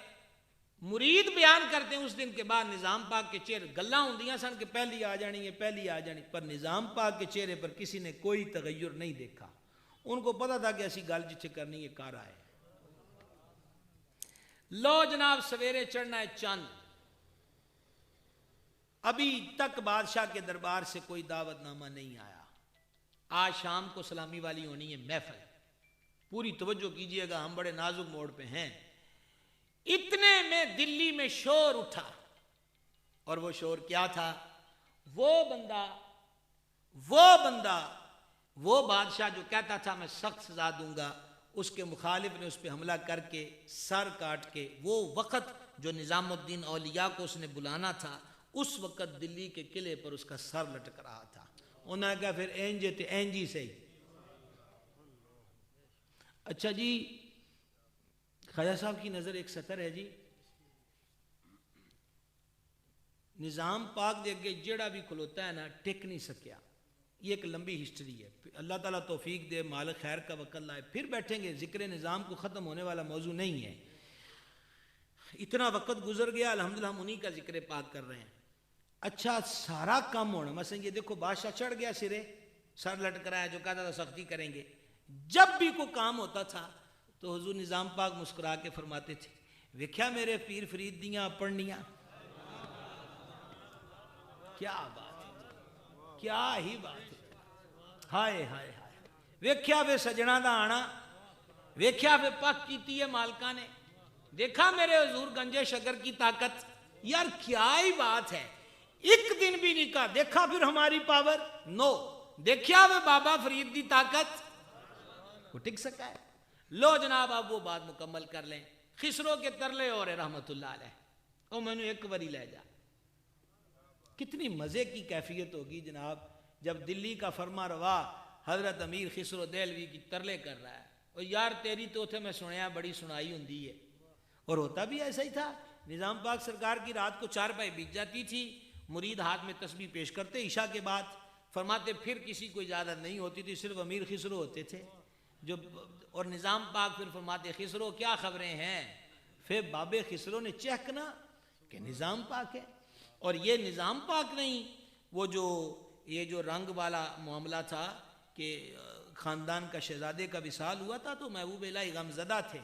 مرید بیان کرتے ہیں اس دن کے بعد نظام پاک کے چہرے گلاں ہوندیاں سن کہ پہلی آ جانی ہے، پہلی آ جانی، پر نظام پاک کے چہرے پر کسی نے کوئی تغیر نہیں دیکھا۔ ان کو پتہ تھا کہ ایسی گل جتھے کرنی ہے کار آئے۔ لو جناب سویرے چڑھنا ہے چاند، ابھی تک بادشاہ کے دربار سے کوئی دعوت نامہ نہیں آیا۔ آج شام کو سلامی والی ہونی ہے محفل، پوری توجہ کیجئے گا، ہم بڑے نازک موڑ پہ ہیں۔ اتنے میں دلی میں شور اٹھا، اور وہ شور کیا تھا؟ وہ بادشاہ جو کہتا تھا میں سخت سزا دوں گا، اس کے مخالف نے اس پہ حملہ کر کے سر کاٹ کے، وہ وقت جو نظام الدین اولیاء کو اس نے بلانا تھا اس وقت دلی کے قلعے پر اس کا سر لٹک رہا تھا. انہوں نے کہا پھر اینجے تے اینجی سے ہی. اچھا جی خواجہ صاحب کی نظر ایک سطر ہے جی, نظام پاک دے اگے جڑا بھی کھلوتا ہے نا ٹک نہیں سکیا. یہ ایک لمبی ہسٹری ہے. اللہ تعالیٰ توفیق دے, مالک خیر کا وقت لائے, پھر بیٹھیں گے. ذکر نظام کو ختم ہونے والا موضوع نہیں ہے. اتنا وقت گزر گیا, الحمدللہ ہم انہی کا ذکر پاک کر رہے ہیں. اچھا سارا کام ہونا, مثلا یہ دیکھو بادشاہ چڑھ گیا سرے, سر لٹ کرایا, جو کہتا تھا سختی کریں گے. جب بھی کوئی کام ہوتا تھا تو حضور نظام پاک مسکرا کے فرماتے تھے, ویکھیا میرے پیر فرید دیاں پڑھنیاں. کیا بات ہے, کیا ہی بات ہے. ہائے ہائے ہائے, ویکھیا وے سجنا دا آنا, ویکھیا وے پاک کیتی ہے مالکاں نے, دیکھا میرے حضور گنجے شکر کی طاقت. یار کیا ہی بات ہے. ایک دن بھی نہیں کہا دیکھا پھر ہماری پاور, نو, دیکھیا وے بابا فرید دی طاقت, وہ ٹک سکا ہے. لو جناب اب وہ بات مکمل کر لیں. خسرو کے ترلے اور رحمت اللہ علیہ, او میں نے ایک باری لے جا. کتنی مزے کی کیفیت ہوگی جناب جب دلی کا فرما روا حضرت امیر خسرو دہلوی کی ترلے کر رہا ہے. اور یار تیری تو اتھے میں سنیا بڑی سنائی ہوندی ہے. اور ہوتا بھی ایسا ہی تھا. نظام پاک سرکار کی رات کو 4 پائے بیت جاتی تھی, مرید ہاتھ میں تسبیح پیش کرتے عشاء کے بعد, فرماتے پھر کسی کو اجازت نہیں ہوتی تھی, صرف امیر خسرو ہوتے تھے جو. اور نظام پاک پھر فرماتے خسرو کیا خبریں ہیں. پھر بابے خسرو نے چہکنا کہ نظام پاک ہے. اور یہ نظام پاک نہیں, وہ جو یہ جو رنگ والا معاملہ تھا کہ خاندان کا شہزادے کا وصال ہوا تھا تو محبوب الہی غم زدہ تھے,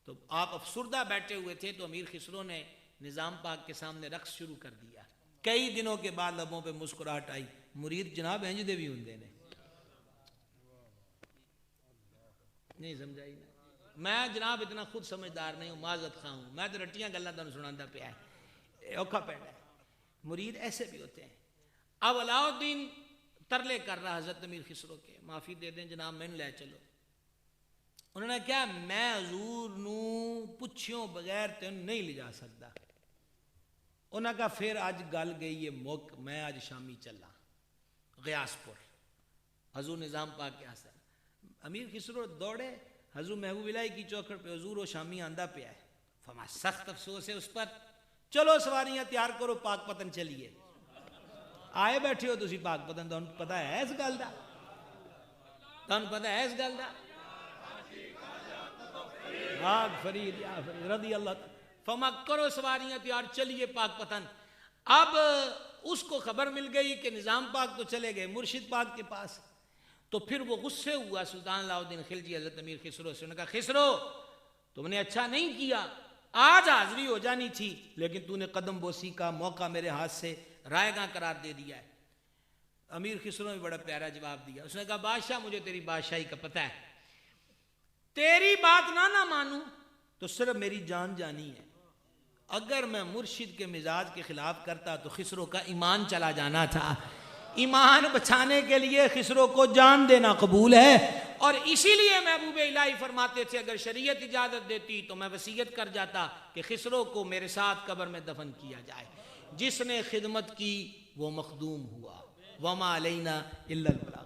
تو آپ افسردہ بیٹھے ہوئے تھے, تو امیر خسرو نے نظام پاک کے سامنے رقص شروع کر دیا. کئی دنوں کے بعد لبوں پہ مسکراہٹ آئی. مرید جناب انج دے بھی ہوندے نے, نہیں سمجھائی نا. میں جناب اتنا خود سمجھدار نہیں ہوں, معذرت خواہ ہوں, میں تو رٹیاں گلاں تانوں سناندا پیا ہے, اوکھا پیڑا ہے. مرید ایسے بھی ہوتے ہیں. اب علاؤالدین ترلے کر رہا حضرت امیر خسرو کے, معافی دے دیں جناب میں لے چلو. انہوں نے کہا میں حضور نو پچھیوں بغیر تین نہیں لے جا سکتا. انہوں نے کہا پھر آج گل گئی یہ موک, میں آج شامی چلا غیاس پور حضور نظام پاک کے آسر. امیر خسرو دوڑے حضور محبوب الہی کی چوکھٹ پہ, حضور و شامی آندہ پہ آئے. فرمایا سخت افسوس ہے اس پر, چلو سواریاں تیار کرو پاک پتن چلیے. آئے بیٹھے ہو تسی پاک پتن, تو پتہ ہے اس گل دا, تانوں پتہ ہے اس گل دا. پاک فرید یا فرید رضی اللہ تعالی. فرما کرو سواریاں تیار چلیے پاک پتن. اب اس کو خبر مل گئی کہ نظام پاک تو چلے گئے مرشد پاک کے پاس, تو پھر وہ غصے ہوا سلطان علاؤالدین خلجی حضرت امیر خسرو سے. انہوں نے کہا خسرو تم نے اچھا نہیں کیا, آج حاضری ہو جانی تھی, لیکن تو نے قدم بوسی کا موقع میرے ہاتھ سے رائے گاں قرار دے دیا ہے. امیر خسرو نے بڑا پیارا جواب دیا. اس نے کہا بادشاہ مجھے تیری بادشاہی کا پتہ ہے, تیری بات نہ مانوں تو صرف میری جان جانی ہے. اگر میں مرشد کے مزاج کے خلاف کرتا تو خسرو کا ایمان چلا جانا تھا. ایمان بچانے کے لیے خسرو کو جان دینا قبول ہے. اور اسی لیے محبوب الہی فرماتے تھے اگر شریعت اجازت دیتی تو میں وصیت کر جاتا کہ خسرو کو میرے ساتھ قبر میں دفن کیا جائے. جس نے خدمت کی وہ مخدوم ہوا. وما علینا الا البلاغ.